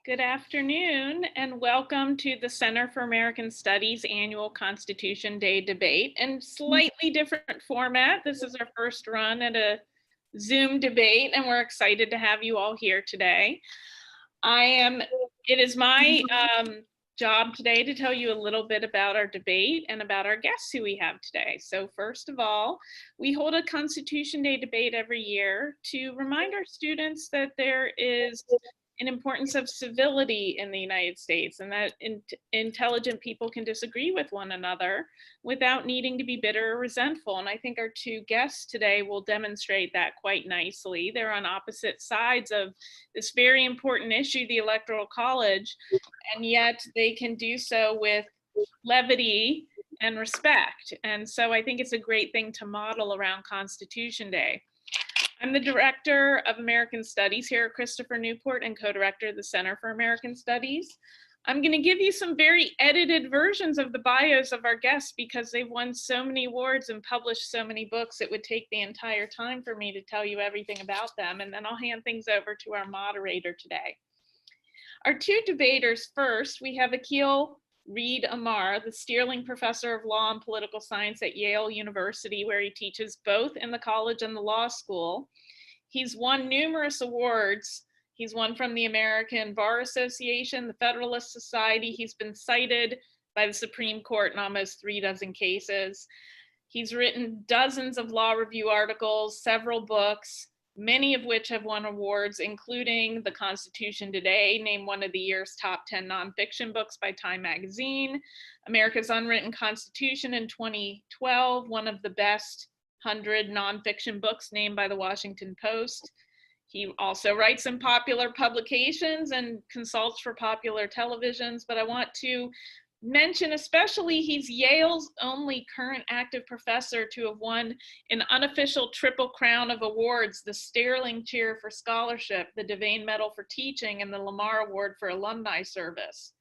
Good afternoon and welcome to the Center for American Studies annual Constitution Day debate in slightly different format. This is our first run at a Zoom debate and we're excited to have you all here today. It is my job today to tell you a little bit about our debate and about our guests who we have today. So first of all, we hold a Constitution Day debate every year to remind our students that there is an importance of civility in the United States and that intelligent people can disagree with one another without needing to be bitter or resentful. And I think our two guests today will demonstrate that quite nicely. They're on opposite sides of this very important issue, the Electoral College, and yet they can do so with levity and respect. And so I think it's a great thing to model around Constitution Day. I'm the Director of American Studies here at Christopher Newport and co-director of the Center for American Studies. I'm going to give you some very edited versions of the bios of our guests because they've won so many awards and published so many books, it would take the entire time for me to tell you everything about them, and then I'll hand things over to our moderator today. Our two debaters first, we have Akhil Reed Amar, the Sterling Professor of Law and Political Science at Yale University, where he teaches both in the college and the law school. He's won numerous awards. He's won from the American Bar Association, the Federalist Society. He's been cited by the Supreme Court in almost 36 cases. He's written dozens of law review articles, several books, many of which have won awards, including The Constitution Today, named one of the year's top 10 nonfiction books by Time Magazine, America's Unwritten Constitution in 2012, one of the best 100 nonfiction books named by the Washington Post. He also writes in popular publications and consults for popular televisions, but I want to mention especially he's Yale's only current active professor to have won an unofficial triple crown of awards, the Sterling Chair for Scholarship, the Devane Medal for Teaching, and the Lamar Award for Alumni Service.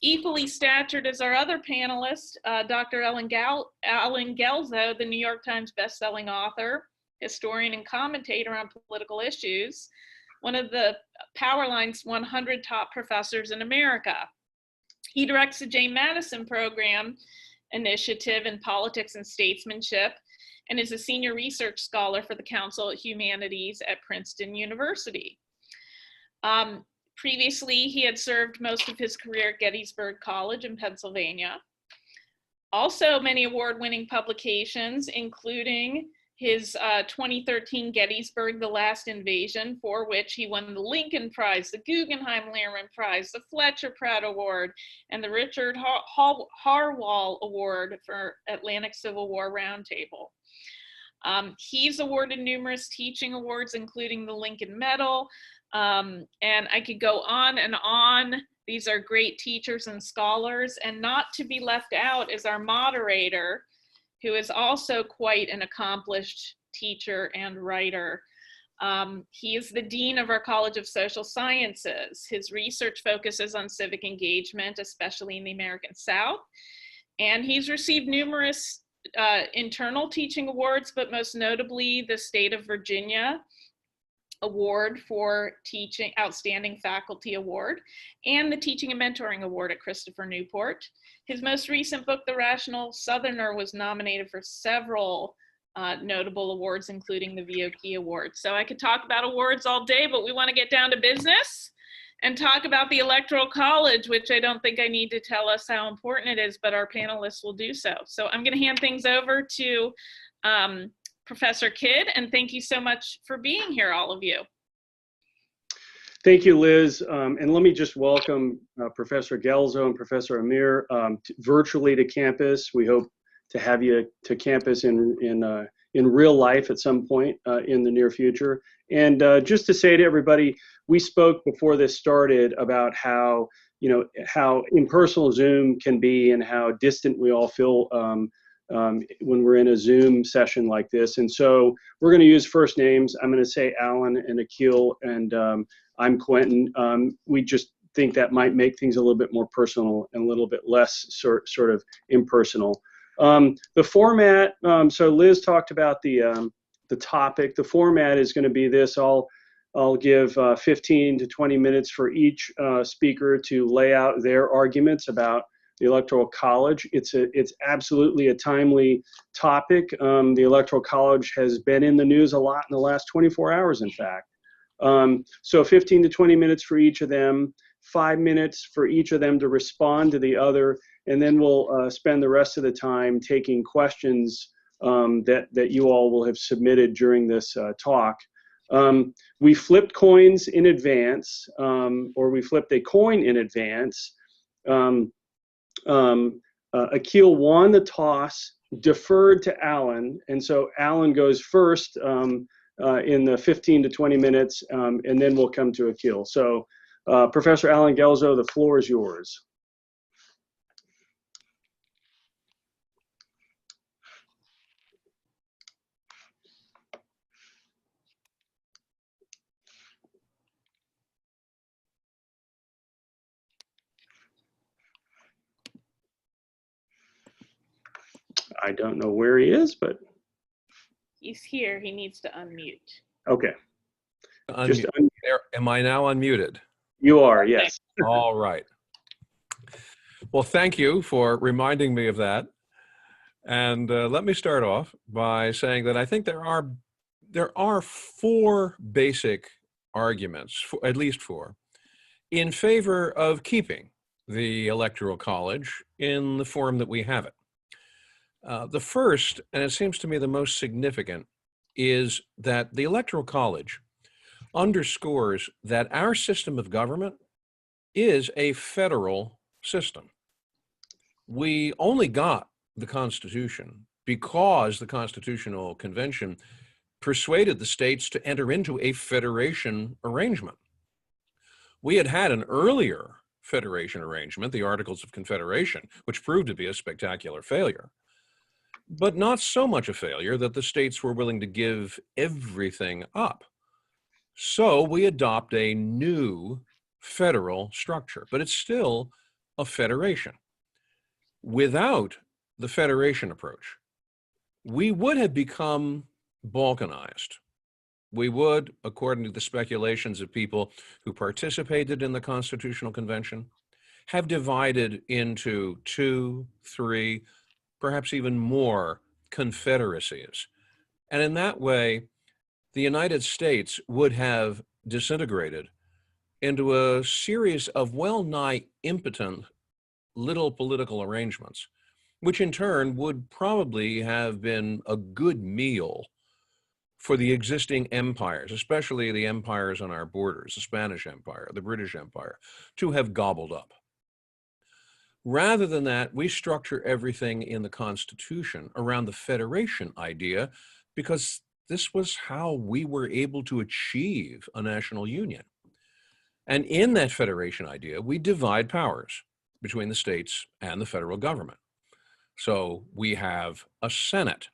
Equally statured as our other panelist, Dr. Alan Guelzo, the New York Times bestselling author, historian, and commentator on political issues, one of the Powerline's 100 top professors in America. He directs the James Madison Program Initiative in Politics and Statesmanship and is a senior research scholar for the Council of Humanities at Princeton University. Previously, he had served most of his career at Gettysburg College in Pennsylvania. Also, many award-winning publications, including his 2013 Gettysburg, The Last Invasion, for which he won the Lincoln Prize, the Guggenheim Lehrman Prize, the Fletcher Pratt Award, and the Richard Harwell Award for Atlantic Civil War Roundtable. He's awarded numerous teaching awards, including the Lincoln Medal, and I could go on and on. These are great teachers and scholars, and not to be left out is our moderator, who is also quite an accomplished teacher and writer. He is the Dean of our College of Social Sciences. His research focuses on civic engagement, especially in the American South. And he's received numerous internal teaching awards, but most notably the State of Virginia Award for Teaching, Outstanding Faculty Award, and the Teaching and Mentoring Award at Christopher Newport. His most recent book, The Rational Southerner, was nominated for several notable awards, including the VOK Award. So I could talk about awards all day, but we want to get down to business and talk about the Electoral College, which I don't think I need to tell us how important it is, but our panelists will do so. So I'm going to hand things over to Professor Kidd, and thank you so much for being here, all of you. Thank you, Liz. And let me just welcome Professor Guelzo and Professor Amir virtually to campus. We hope to have you to campus in real life at some point in the near future. And just to say to everybody, we spoke before this started about how, how impersonal Zoom can be and how distant we all feel when we're in a Zoom session like this. And so we're going to use first names. I'm going to say Alan and Akhil, and I'm Quentin. We just think that might make things a little bit more personal and a little bit less sort of impersonal. The format, so Liz talked about the topic. The format is going to be this. I'll I'll give 15 to 20 minutes for each speaker to lay out their arguments about the Electoral College. It's absolutely a timely topic. The Electoral College has been in the news a lot in the last 24 hours, in fact. So 15 to 20 minutes for each of them, 5 minutes for each of them to respond to the other, and then we'll spend the rest of the time taking questions that you all will have submitted during this talk. We flipped coins in advance, or we flipped a coin in advance. Akhil won the toss, deferred to Alan, and so Alan goes first in the 15 to 20 minutes, and then we'll come to Akhil. So Professor Alan Guelzo, the floor is yours. I don't know where he is, but He's here. He needs to unmute. okay. Just am I now unmuted? You are, yes. All right. Well, thank you for reminding me of that. And let me start off by saying that I think there are four basic arguments, at least four, in favor of keeping the Electoral College in the form that we have it. The first, and it seems to me the most significant, is that the Electoral College underscores that our system of government is a federal system. We only got the Constitution because the Constitutional Convention persuaded the states to enter into a federation arrangement. We had had an earlier federation arrangement, the Articles of Confederation, which proved to be a spectacular failure, but not so much a failure that the states were willing to give everything up. So we adopt a new federal structure, but it's still a federation. Without the federation approach, we would have become balkanized. We would, according to the speculations of people who participated in the Constitutional Convention, have divided into 2, 3, perhaps even more confederacies. And in that way, the United States would have disintegrated into a series of well-nigh impotent little political arrangements, which in turn would probably have been a good meal for the existing empires, especially the empires on our borders, the Spanish Empire, the British Empire, to have gobbled up. Rather than that, we structure everything in the Constitution around the federation idea because this was how we were able to achieve a national union. And in that federation idea, we divide powers between the states and the federal government. So we have a Senate.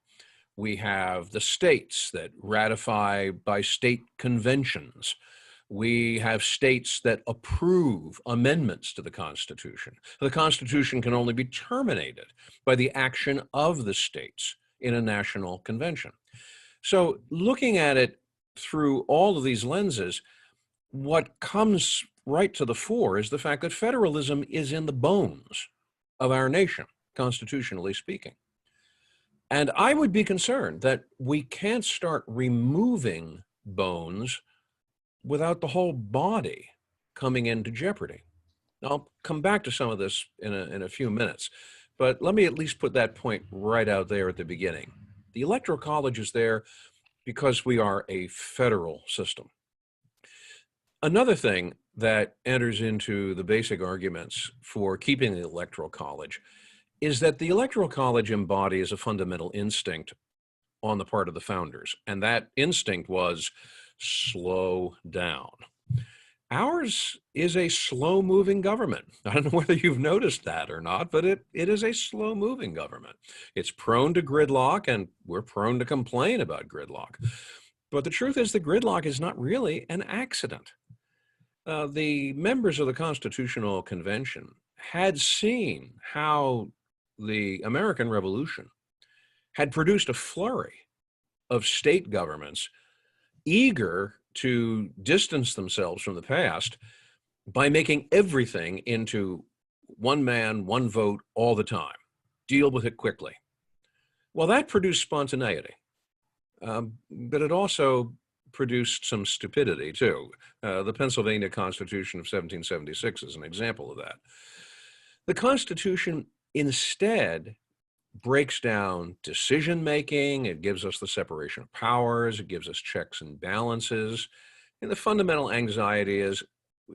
We have the states that ratify by state conventions. We have states that approve amendments to the Constitution. The Constitution can only be terminated by the action of the states in a national convention. So looking at it through all of these lenses, what comes right to the fore is the fact that federalism is in the bones of our nation, constitutionally speaking. And I would be concerned that we can't start removing bones without the whole body coming into jeopardy. Now, I'll come back to some of this in a few minutes, but let me at least put that point right out there at the beginning. The Electoral College is there because we are a federal system. Another thing that enters into the basic arguments for keeping the Electoral College is that the Electoral College embodies a fundamental instinct on the part of the founders, and that instinct was slow down. Ours is a slow-moving government. I don't know whether you've noticed that or not, but it is a slow-moving government. It's prone to gridlock, and we're prone to complain about gridlock. But the truth is the gridlock is not really an accident. The members of the Constitutional Convention had seen how the American Revolution had produced a flurry of state governments eager to distance themselves from the past by making everything into one man, one vote all the time. Deal with it quickly. Well, that produced spontaneity, but it also produced some stupidity too. The Pennsylvania Constitution of 1776 is an example of that. The Constitution instead breaks down decision-making. It gives us the separation of powers. It gives us checks and balances. And the fundamental anxiety is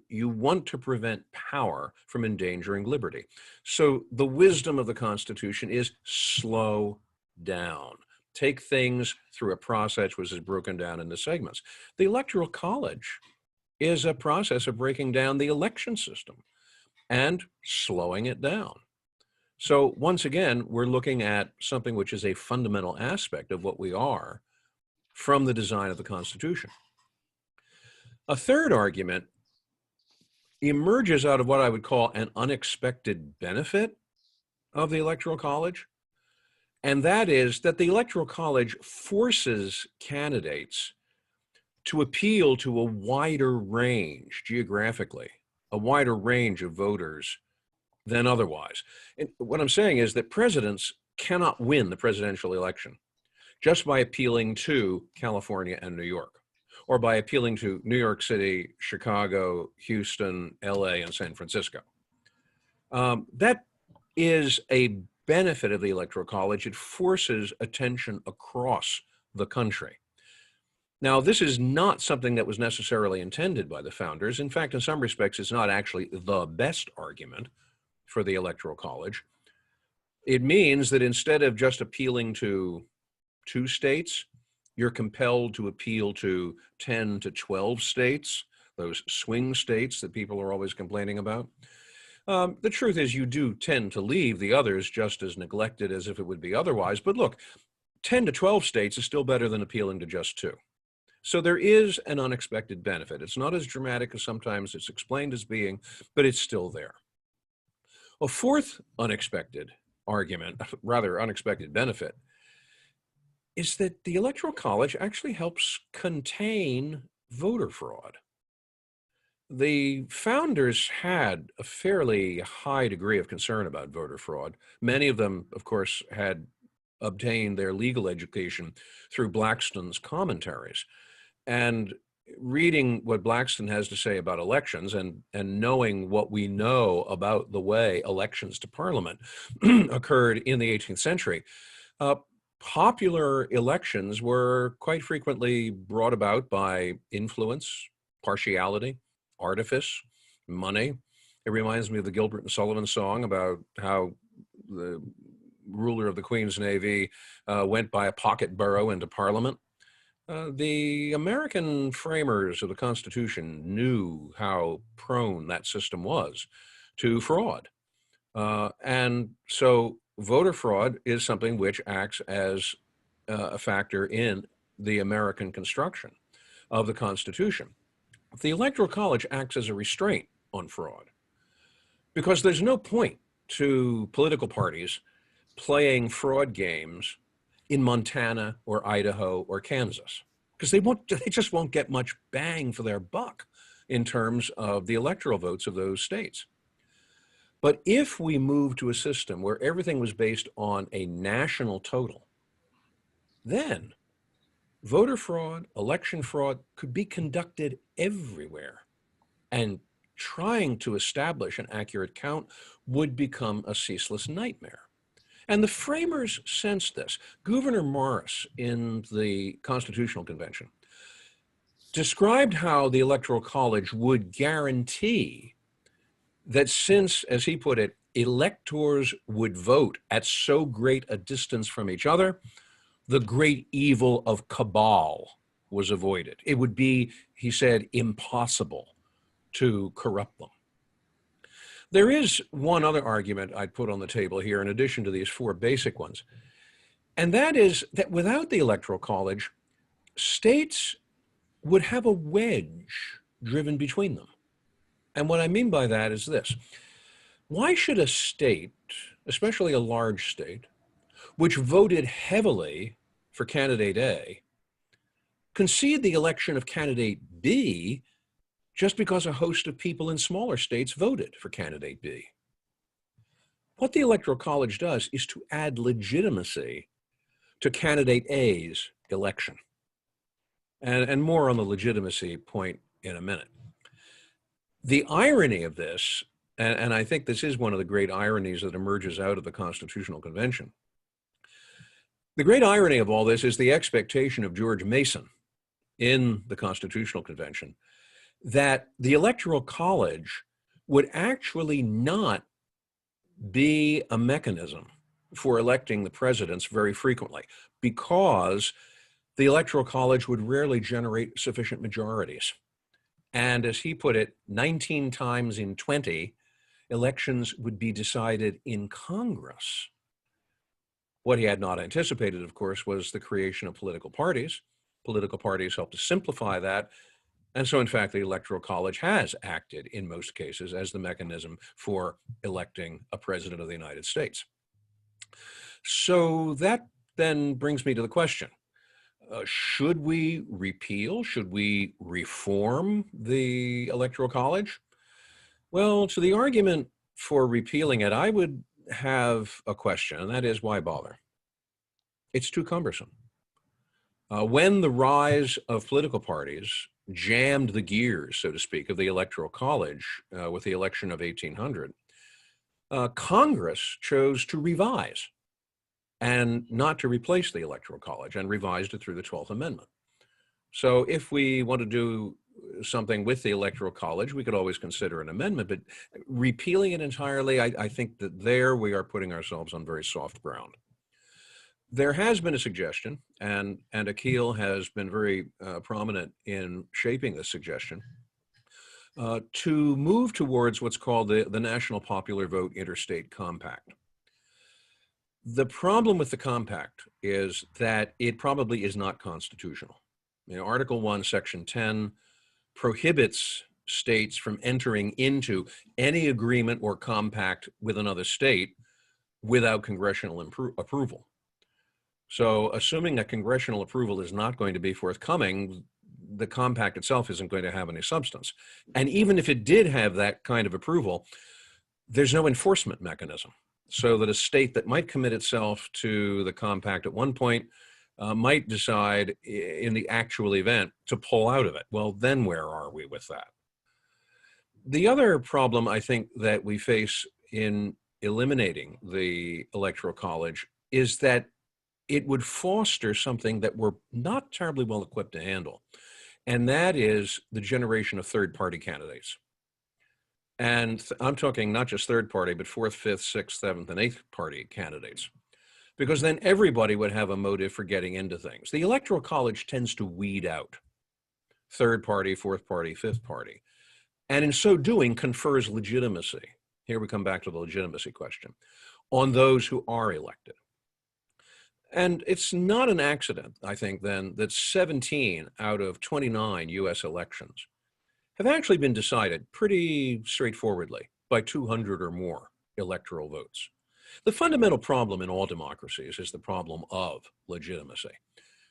you want to prevent power from endangering liberty. So the wisdom of the Constitution is slow down. Take things through a process which is broken down into segments. The Electoral College is a process of breaking down the election system and slowing it down. So once again, we're looking at something which is a fundamental aspect of what we are from the design of the Constitution. A third argument emerges out of what I would call an unexpected benefit of the Electoral College, and that is that the Electoral College forces candidates to appeal to a wider range geographically, a wider range of voters than otherwise. And what I'm saying is that presidents cannot win the presidential election just by appealing to California and New York, or by appealing to New York City, Chicago, Houston, LA, and San Francisco. That is a benefit of the Electoral College. It forces attention across the country. Now, this is not something that was necessarily intended by the founders. In fact, in some respects, it's not actually the best argument for the Electoral College. It means that instead of just appealing to 2 states, you're compelled to appeal to 10 to 12 states, those swing states that people are always complaining about. The truth is you do tend to leave the others just as neglected as if it would be otherwise. But look, 10 to 12 states is still better than appealing to just 2. So there is an unexpected benefit. It's not as dramatic as sometimes it's explained as being, but it's still there. A fourth unexpected argument, rather unexpected benefit, is that the Electoral College actually helps contain voter fraud. The founders had a fairly high degree of concern about voter fraud. Many of them, of course, had obtained their legal education through Blackstone's commentaries. And reading what Blackstone has to say about elections and knowing what we know about the way elections to Parliament occurred in the 18th century, popular elections were quite frequently brought about by influence, partiality, artifice, money. It reminds me of the Gilbert and Sullivan song about how the ruler of the Queen's Navy went by a pocket borough into Parliament. The American framers of the Constitution knew how prone that system was to fraud. And so voter fraud is something which acts as a factor in the American construction of the Constitution. The Electoral College acts as a restraint on fraud because there's no point to political parties playing fraud games in Montana or Idaho or Kansas because they just won't get much bang for their buck in terms of the electoral votes of those states. But if we move to a system where everything was based on a national total, then voter fraud, election fraud could be conducted everywhere. And trying to establish an accurate count would become a ceaseless nightmare. And the framers sensed this. Gouverneur Morris in the Constitutional Convention described how the Electoral College would guarantee that since, as he put it, electors would vote at so great a distance from each other, the great evil of cabal was avoided. It would be, he said, impossible to corrupt them. There is one other argument I'd put on the table here in addition to these 4 basic ones, and that is that without the Electoral College, states would have a wedge driven between them. And what I mean by that is this. Why should a state, especially a large state, which voted heavily for candidate A, concede the election of candidate B just because a host of people in smaller states voted for candidate B. What the Electoral College does is to add legitimacy to candidate A's election. And more on the legitimacy point in a minute. The irony of this, and I think this is one of the great ironies that emerges out of the Constitutional Convention, the great irony of all this is the expectation of George Mason in the Constitutional Convention that the Electoral College would actually not be a mechanism for electing the presidents very frequently, because the Electoral College would rarely generate sufficient majorities. And as he put it, 19 times in 20, elections would be decided in Congress. What he had not anticipated, of course, was the creation of political parties. Political parties helped to simplify that. And so, in fact, the Electoral College has acted in most cases as the mechanism for electing a president of the United States. So that then brings me to the question. Should we repeal? Should we reform the Electoral College? Well, to the argument for repealing it, I would have a question, and that is, why bother? It's too cumbersome. When the rise of political parties jammed the gears, so to speak, of the Electoral College with the election of 1800, Congress chose to revise and not to replace the Electoral College, and revised it through the 12th Amendment. So if we want to do something with the Electoral College, we could always consider an amendment, but repealing it entirely, I think that there we are putting ourselves on very soft ground. There has been a suggestion, and Akhil has been very prominent in shaping this suggestion, to move towards what's called the National Popular Vote Interstate Compact. The problem with the compact is that it probably is not constitutional. You know, Article 1, Section 10 prohibits states from entering into any agreement or compact with another state without congressional approval. So assuming that congressional approval is not going to be forthcoming, the compact itself isn't going to have any substance. And even if it did have that kind of approval, there's no enforcement mechanism. So that a state that might commit itself to the compact at one point might decide in the actual event to pull out of it. Well, then where are we with that? The other problem I think that we face in eliminating the Electoral College is that it would foster something that we're not terribly well equipped to handle, and that is the generation of third-party candidates. And I'm talking not just third party, but fourth, fifth, sixth, seventh, and eighth party candidates, because then everybody would have a motive for getting into things. The Electoral College tends to weed out third party, fourth party, fifth party, and in so doing confers legitimacy. Here we come back to the legitimacy question on those who are elected. And it's not an accident, I think, then, that 17 out of 29 US elections have actually been decided pretty straightforwardly by 200 or more electoral votes. The fundamental problem in all democracies is the problem of legitimacy.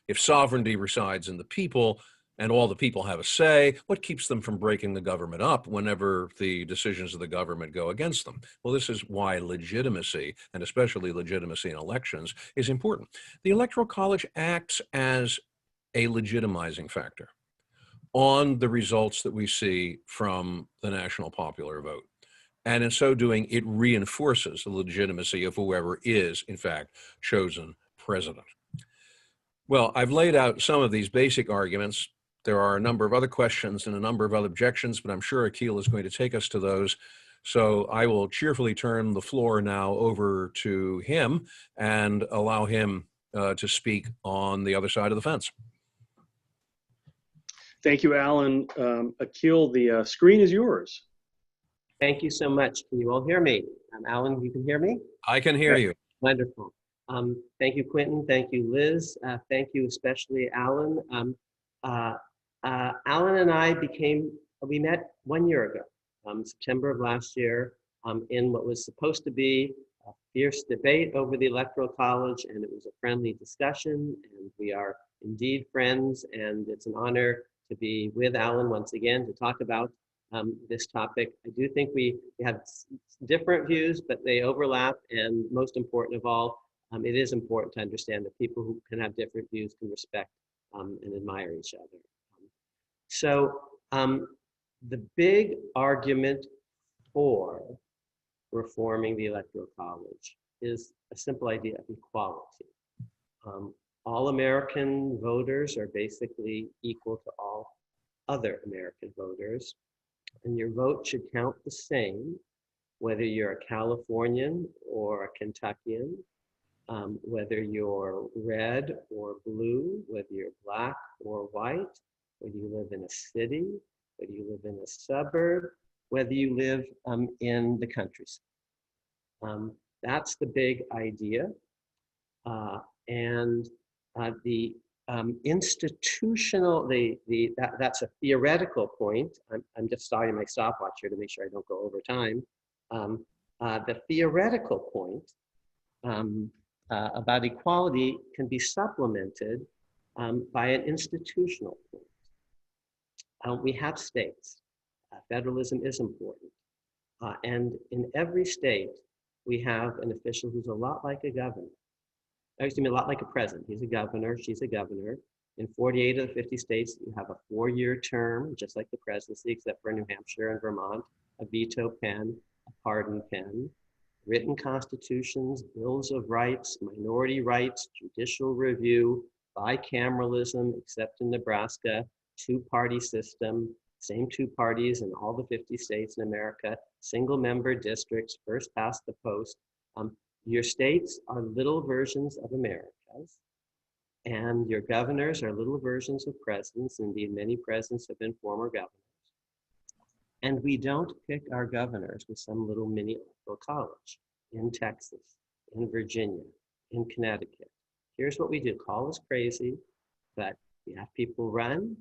If sovereignty resides in the people and all the people have a say, what keeps them from breaking the government up whenever the decisions of the government go against them? Well, this is why legitimacy, and especially legitimacy in elections, is important. The Electoral College acts as a legitimizing factor on the results that we see from the national popular vote. And in so doing, it reinforces the legitimacy of whoever is, in fact, chosen president. Well, I've laid out some of these basic arguments. There are a number of other questions and a number of other objections, but I'm sure Akhil is going to take us to those. So I will cheerfully turn the floor now over to him and allow him to speak on the other side of the fence. Thank you, Alan. Akhil, the screen is yours. Thank you so much. Can you all hear me? Alan, you can hear me? I can hear you. Wonderful. Thank you, Quentin. Thank you, Liz. Thank you, especially Alan. Alan and I we met 1 year ago, September of last year, in what was supposed to be a fierce debate over the Electoral College, and it was a friendly discussion, and we are indeed friends, and it's an honor to be with Alan once again to talk about this topic. I do think we have different views, but they overlap, and most important of all, it is important to understand that people who can have different views can respect and admire each other. So the big argument for reforming the Electoral College is a simple idea of equality. All American voters are basically equal to all other American voters, and your vote should count the same, whether you're a Californian or a Kentuckian, whether you're red or blue, whether you're black or white, whether you live in a city, whether you live in a suburb, whether you live in the countryside. That's the big idea. The institutional, that's a theoretical point. I'm just starting my stopwatch here to make sure I don't go over time. The theoretical point about equality can be supplemented by an institutional point. We have states. Federalism is important. And in every state, we have an official who's a lot like a governor. Excuse me, a lot like a president. He's a governor, she's a governor. In 48 of the 50 states, you have a 4-year term, just like the presidency, except for New Hampshire and Vermont, a veto pen, a pardon pen, written constitutions, bills of rights, minority rights, judicial review, bicameralism, except in Nebraska, two-party system, same two parties in all the 50 states in America, single-member districts, first past the post. Your states are little versions of Americas, and your governors are little versions of presidents. Indeed, many presidents have been former governors. And we don't pick our governors with some little mini electoral college in Texas, in Virginia, in Connecticut. Here's what we do. Call us crazy, but we have people run.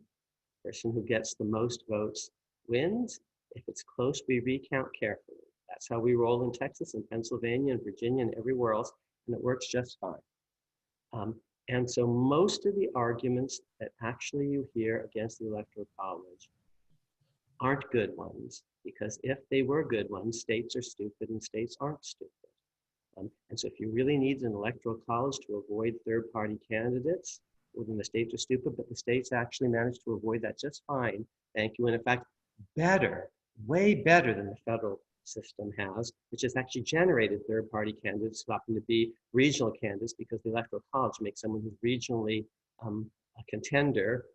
The person who gets the most votes wins. If it's close, we recount carefully. That's how we roll in Texas and Pennsylvania and Virginia and everywhere else, and it works just fine. And so most of the arguments that actually you hear against the Electoral College aren't good ones, because if they were good ones, states are stupid and states aren't stupid. And so if you really need an Electoral College to avoid third-party candidates, well, then the states are stupid, but the states actually managed to avoid that just fine. Thank you. And in fact, better, way better than the federal system has, which has actually generated third-party candidates who happen to be regional candidates, because the Electoral College makes someone who's regionally a contender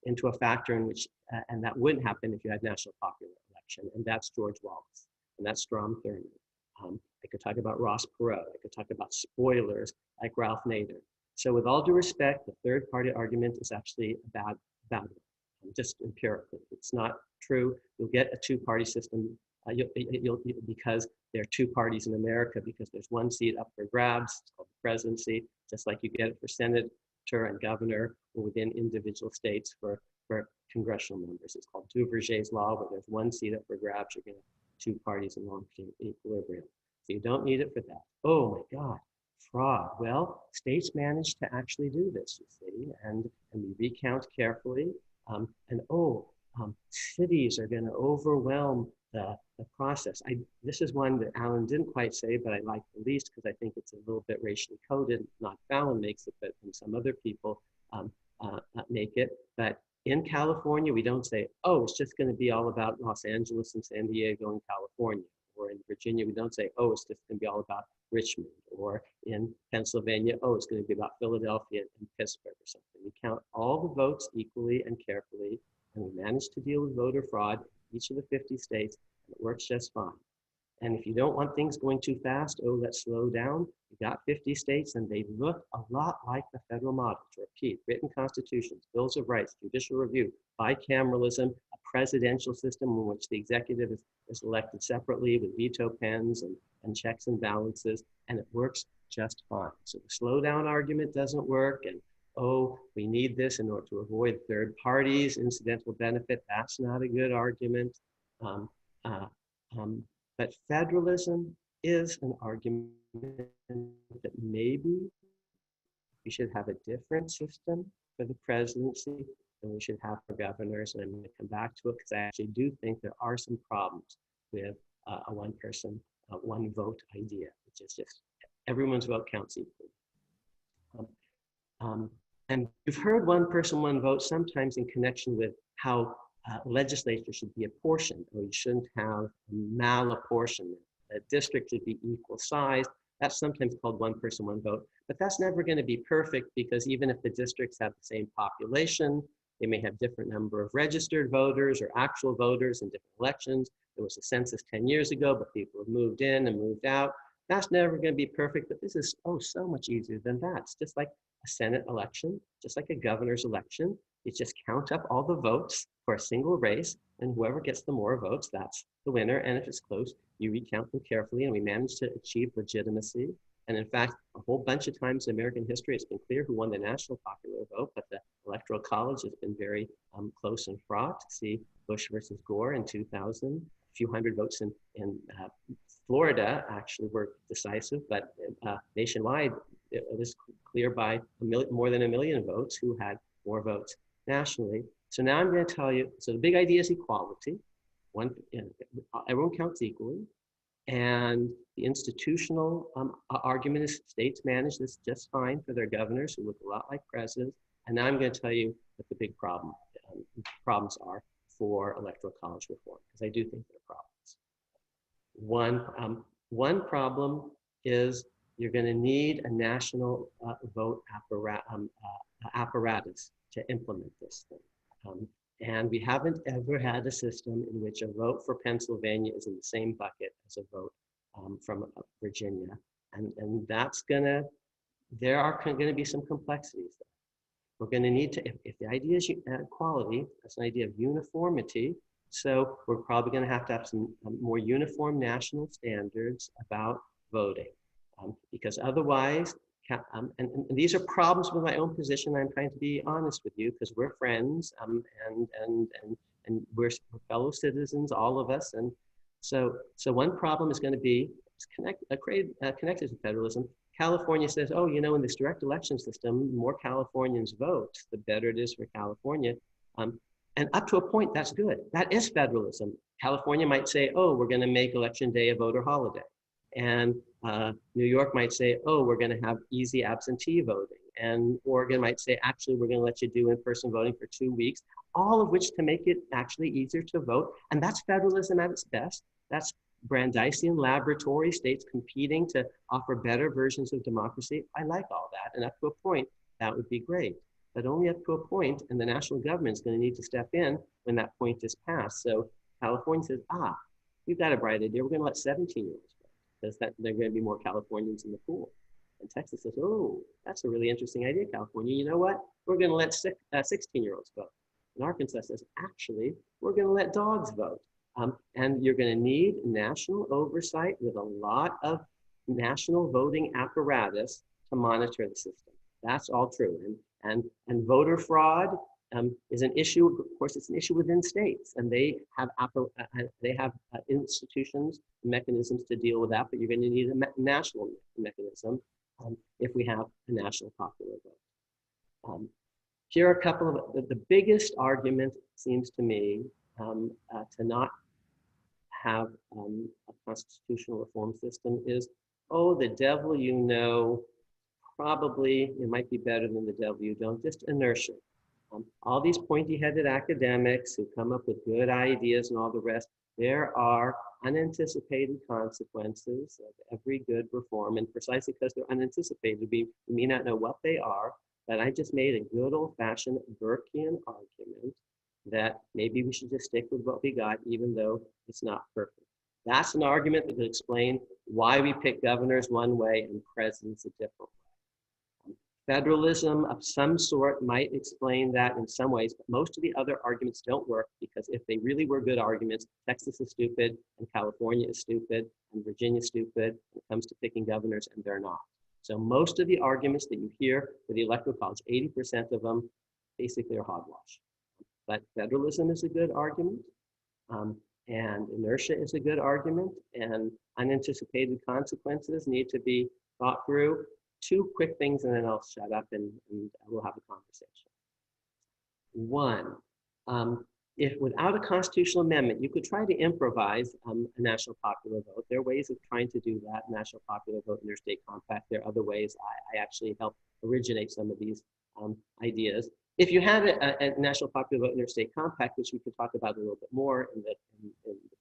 into a factor in which, and that wouldn't happen if you had national popular election, and that's George Wallace, and that's Strom Thurmond. I could talk about Ross Perot. I could talk about spoilers like Ralph Nader. So with all due respect, the third-party argument is actually a bad one, just empirically. It's not true. You'll get a two-party system because there are two parties in America, because there's one seat up for grabs, it's called the presidency, just like you get it for senator and governor, or within individual states for congressional members. It's called Duverger's law, where there's one seat up for grabs, you're going to have two parties in long-term equilibrium. So you don't need it for that. Oh my God, fraud. Well, states managed to actually do this, you see, and we recount carefully. Cities are going to overwhelm the process. This is one that Alan didn't quite say, but I like the least because I think it's a little bit racially coded. Not Fallon makes it, but some other people make it. But in California, we don't say, oh, it's just going to be all about Los Angeles and San Diego and California. Or in Virginia, we don't say, oh, it's just going to be all about Richmond. Or in Pennsylvania, oh, it's going to be about Philadelphia and Pittsburgh or something. We count all the votes equally and carefully, and we manage to deal with voter fraud in each of the 50 states, and it works just fine. And if you don't want things going too fast, oh, let's slow down. You got 50 states, and they look a lot like the federal model. To repeat, written constitutions, bills of rights, judicial review, bicameralism, a presidential system in which the executive is elected separately with veto pens and checks and balances, and it works just fine. So the slow down argument doesn't work, and oh, we need this in order to avoid third parties, incidental benefit. That's not a good argument. But federalism is an argument that maybe we should have a different system for the presidency than we should have for governors. And I'm going to come back to it because I actually do think there are some problems with a one person, one vote idea, which is just everyone's vote counts equally. And you've heard one person, one vote sometimes in connection with how legislature should be apportioned, or you shouldn't have malapportionment. A district should be equal size. That's sometimes called one person, one vote, but that's never going to be perfect because even if the districts have the same population, they may have different number of registered voters or actual voters in different elections. There was a census 10 years ago, but people have moved in and moved out. That's never going to be perfect, but this is so much easier than that. It's just like a Senate election, just like a governor's election. You just count up all the votes for a single race, and whoever gets the more votes, that's the winner. And if it's close, you recount them carefully, and we managed to achieve legitimacy. And in fact, a whole bunch of times in American history, it's been clear who won the national popular vote, but the Electoral College has been very close and fraught. See Bush versus Gore in 2000, a few hundred votes in Florida actually were decisive, but nationwide, it was clear by more than 1 million votes who had more votes nationally. So now I'm going to tell you, so the big idea is equality. Everyone counts equally. And the institutional argument is states manage this just fine for their governors who look a lot like presidents. And now I'm going to tell you what the big problems are for Electoral College reform, because I do think there are problems. One problem is you're going to need a national vote apparatus to implement this thing. And we haven't ever had a system in which a vote for Pennsylvania is in the same bucket as a vote from Virginia. And that's there are going to be some complexities there. We're going to need to, if the idea is equality, that's an idea of uniformity. So we're probably going to have some more uniform national standards about voting. Because otherwise, and these are problems with my own position. I'm trying to be honest with you because we're friends and we're fellow citizens, all of us. And so one problem is going to be connected to federalism. California says, oh, you know, in this direct election system, the more Californians vote, the better it is for California. And up to a point, that's good. That is federalism. California might say, oh, we're going to make Election Day a voter holiday. And New York might say, oh, we're going to have easy absentee voting. And Oregon might say, actually, we're going to let you do in-person voting for 2 weeks, all of which to make it actually easier to vote. And that's federalism at its best. That's Brandeisian laboratory, states competing to offer better versions of democracy. I like all that. And up to a point, that would be great. But only up to a point, and the national government is going to need to step in when that point is passed. So California says, we've got a bright idea. We're going to let 17-year-olds vote because there are going to be more Californians in the pool. And Texas says, oh, that's a really interesting idea, California. You know what? We're going to let 16-year-olds vote. And Arkansas says, actually, we're going to let dogs vote. And you're going to need national oversight with a lot of national voting apparatus to monitor the system. That's all true. And voter fraud is an issue. Of course, it's an issue within states, and they have institutions, mechanisms to deal with that. But you're going to need a national mechanism if we have a national popular vote. Here are a couple of the biggest argument, seems to me, to not have a constitutional reform system is, oh, the devil you know, probably it might be better than the devil you don't, just inertia. All these pointy-headed academics who come up with good ideas and all the rest, there are unanticipated consequences of every good reform, and precisely because they're unanticipated, we may not know what they are, but I just made a good old-fashioned Burkean argument that maybe we should just stick with what we got, even though it's not perfect. That's an argument that could explain why we pick governors one way and presidents a different way. Federalism of some sort might explain that in some ways, but most of the other arguments don't work because if they really were good arguments, Texas is stupid and California is stupid and Virginia is stupid when it comes to picking governors, and they're not. So most of the arguments that you hear for the Electoral College, 80% of them basically are hogwash. But federalism is a good argument, and inertia is a good argument, and unanticipated consequences need to be thought through. Two quick things, and then I'll shut up and we'll have a conversation. One, if without a constitutional amendment, you could try to improvise a national popular vote. There are ways of trying to do that, national popular vote, interstate compact. There are other ways. I actually helped originate some of these ideas. If you had a national popular vote, interstate compact, which we could talk about a little bit more in the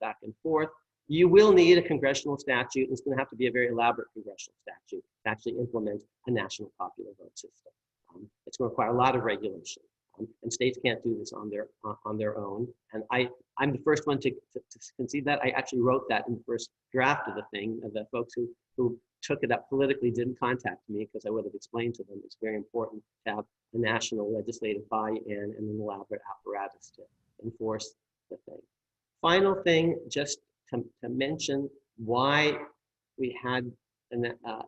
back and forth, you will need a congressional statute. It's going to have to be a very elaborate congressional statute to actually implement a national popular vote system. It's going to require a lot of regulation. And states can't do this on their own. And I'm the first one to concede that. I actually wrote that in the first draft of the thing. The folks who took it up politically didn't contact me because I would have explained to them it's very important to have a national legislative buy-in and an elaborate apparatus to enforce the thing. Final thing, just to mention why we had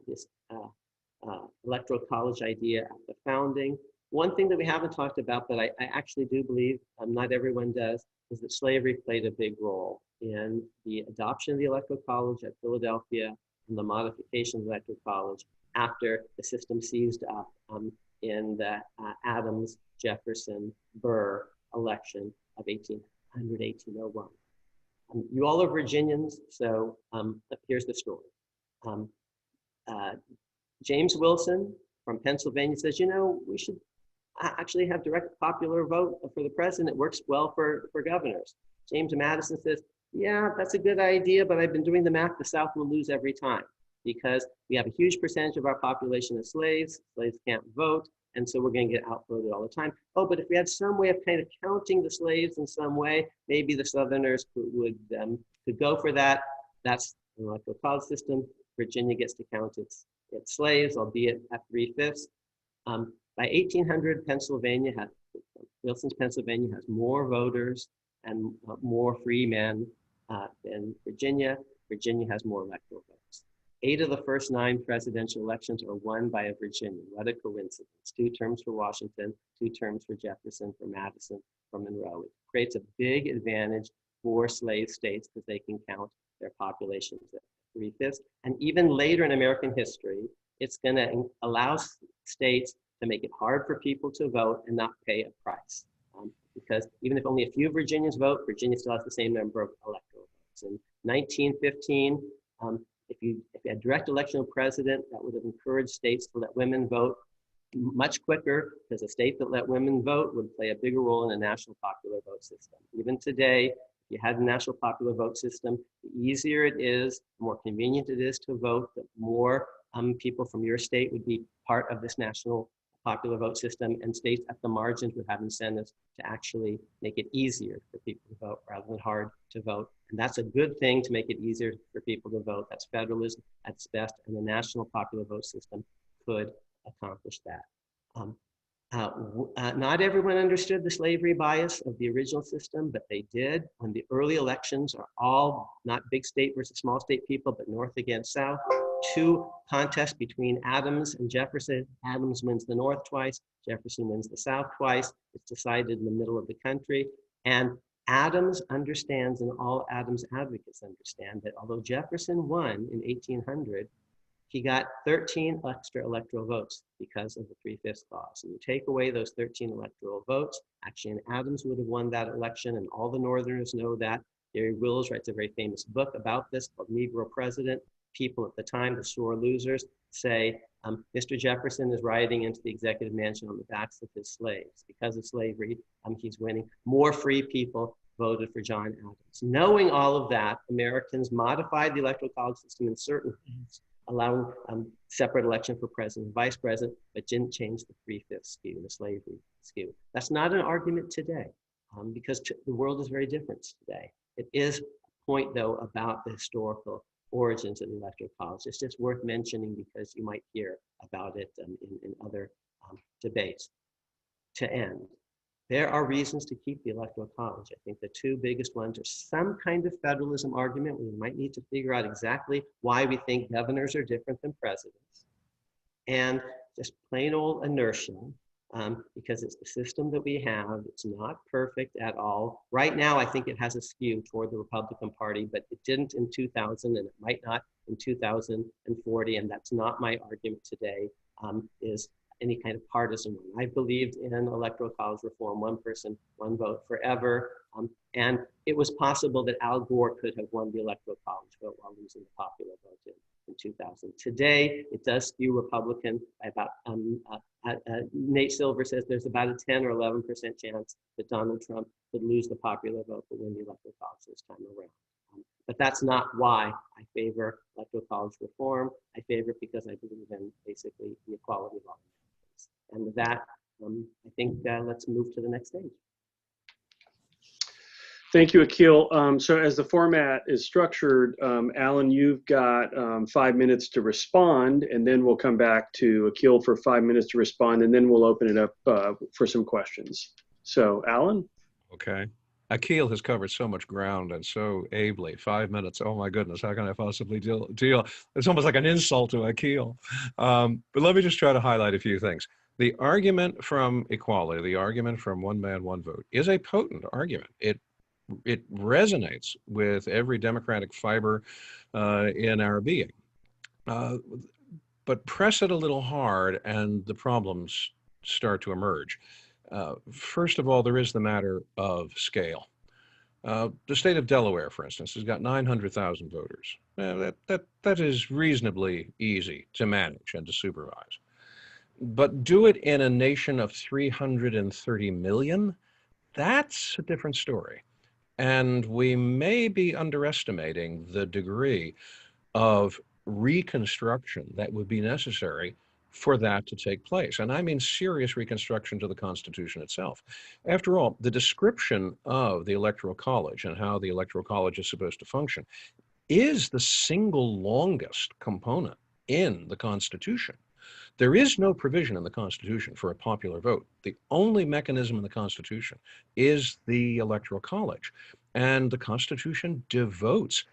this Electoral College idea at the founding. One thing that we haven't talked about, but I actually do believe not everyone does, is that slavery played a big role in the adoption of the Electoral College at Philadelphia and the modification of the Electoral College after the system seized up in the Adams-Jefferson-Burr election of 1801. You all are Virginians, so here's the story. James Wilson from Pennsylvania says, you know, we should actually have direct popular vote for the president. It works well for governors. James Madison says, yeah, that's a good idea, but I've been doing the math. The South will lose every time because we have a huge percentage of our population as slaves. Slaves can't vote, and so we're going to get outvoted all the time. Oh, but if we had some way of kind of counting the slaves in some way, maybe the Southerners could go for that. That's the Electoral College system. Virginia gets to count its slaves, albeit at 3/5. By 1800, Wilson's Pennsylvania has more voters and more free men than Virginia. Virginia has more electoral votes. 8 of the first 9 presidential elections are won by a Virginian. What a coincidence. 2 terms for Washington, 2 terms for Jefferson, for Madison, for Monroe. It creates a big advantage for slave states because they can count their populations at 3/5. And even later in American history, it's going to allow states to make it hard for people to vote and not pay a price. Because even if only a few Virginians vote, Virginia still has the same number of electoral votes. In 1915, if you had direct election of president, that would have encouraged states to let women vote much quicker, because a state that let women vote would play a bigger role in a national popular vote system. Even today, if you had a national popular vote system, the easier it is, the more convenient it is to vote, the more people from your state would be part of this national popular vote system, and states at the margins would have incentives to actually make it easier for people to vote rather than hard to vote. And that's a good thing to make it easier for people to vote. That's federalism at its best, and the national popular vote system could accomplish that. Not everyone understood the slavery bias of the original system, but they did. When the early elections are all not big state versus small state people, but North against South, 2 contests between Adams and Jefferson. Adams wins the North twice, Jefferson wins the South twice. It's decided in the middle of the country. And Adams understands, and all Adams advocates understand, that although Jefferson won in 1800, he got 13 extra electoral votes because of the 3/5 clause. And you take away those 13 electoral votes, actually, and Adams would have won that election, and all the Northerners know that. Gary Wills writes a very famous book about this called Negro President. People at the time, the sore losers, say, Mr. Jefferson is riding into the executive mansion on the backs of his slaves. Because of slavery, he's winning. More free people voted for John Adams. Knowing all of that, Americans modified the Electoral College system in certain ways, allowing separate election for president and vice president, but didn't change the 3/5 skew, the slavery skew. That's not an argument today, because the world is very different today. It is a point, though, about the historical origins of the Electoral College. It's just worth mentioning because you might hear about it in other debates. To end, there are reasons to keep the Electoral College. I think the 2 biggest ones are some kind of federalism argument. We might need to figure out exactly why we think governors are different than presidents, and just plain old inertia. because it's the system that we have. It's not perfect at all. Right now, I think it has a skew toward the Republican Party, but it didn't in 2000, and it might not in 2040, and that's not my argument today, is any kind of partisan one. I believed in electoral college reform, one person, one vote forever, and it was possible that Al Gore could have won the electoral college vote while losing the popular vote in 2000. Today, it does skew Republican by about, Nate Silver says there's about a 10 or 11% chance that Donald Trump could lose the popular vote but win the electoral college this time around. But that's not why I favor electoral college reform. I favor it because I believe in basically the equality of all. And with that, I think let's move to the next stage. Thank you, Akhil. So as the format is structured, Alan, you've got 5 minutes to respond, and then we'll come back to Akhil for 5 minutes to respond, and then we'll open it up for some questions. So, Alan? Okay. Akhil has covered so much ground and so ably. 5 minutes. Oh my goodness, how can I possibly deal? It's almost like an insult to Akhil. But let me just try to highlight a few things. The argument from equality, the argument from one man, one vote, is a potent argument. It resonates with every democratic fiber in our being. But press it a little hard and the problems start to emerge. First of all, there is the matter of scale. The state of Delaware, for instance, has got 900,000 voters. That is reasonably easy to manage and to supervise. But do it in a nation of 330 million, that's a different story. And we may be underestimating the degree of reconstruction that would be necessary for that to take place. And I mean serious reconstruction to the Constitution itself. After all, the description of the Electoral College and how the Electoral College is supposed to function is the single longest component in the Constitution. There is no provision in the Constitution for a popular vote. The only mechanism in the Constitution is the Electoral College. And the Constitution devotes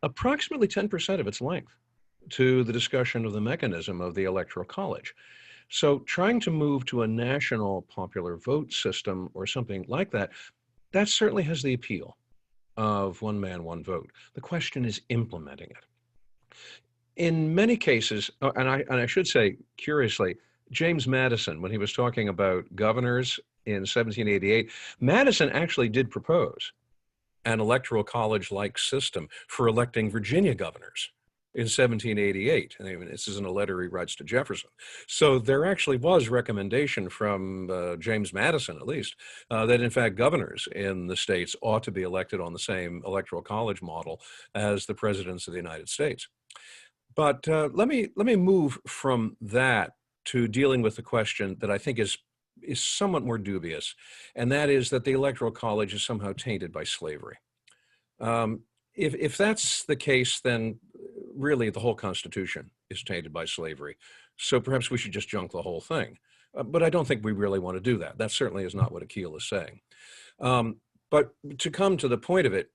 approximately 10% of its length to the discussion of the mechanism of the Electoral College. So trying to move to a national popular vote system or something like that, that certainly has the appeal of one man, one vote. The question is implementing it. In many cases, and I should say, curiously, James Madison, when he was talking about governors in 1788, Madison actually did propose an electoral college-like system for electing Virginia governors in 1788. I mean, this is in a letter he writes to Jefferson. So there actually was recommendation from James Madison, at least, that in fact governors in the states ought to be elected on the same electoral college model as the presidents of the United States. But let me move from that to dealing with the question that I think is somewhat more dubious, and that is that the Electoral College is somehow tainted by slavery. If that's the case, then really the whole Constitution is tainted by slavery. So perhaps we should just junk the whole thing. But I don't think we really want to do that. That certainly is not what Akhil is saying. But to come to the point of it,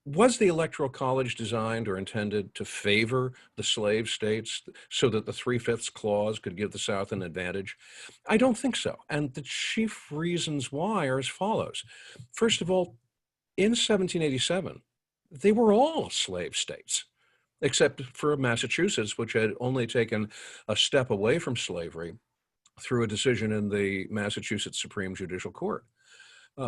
was the Electoral College designed or intended to favor the slave states so that the 3/5 clause could give the South an advantage? I don't think so. And the chief reasons why are as follows. First of all, in 1787, they were all slave states, except for Massachusetts, which had only taken a step away from slavery through a decision in the Massachusetts Supreme Judicial Court.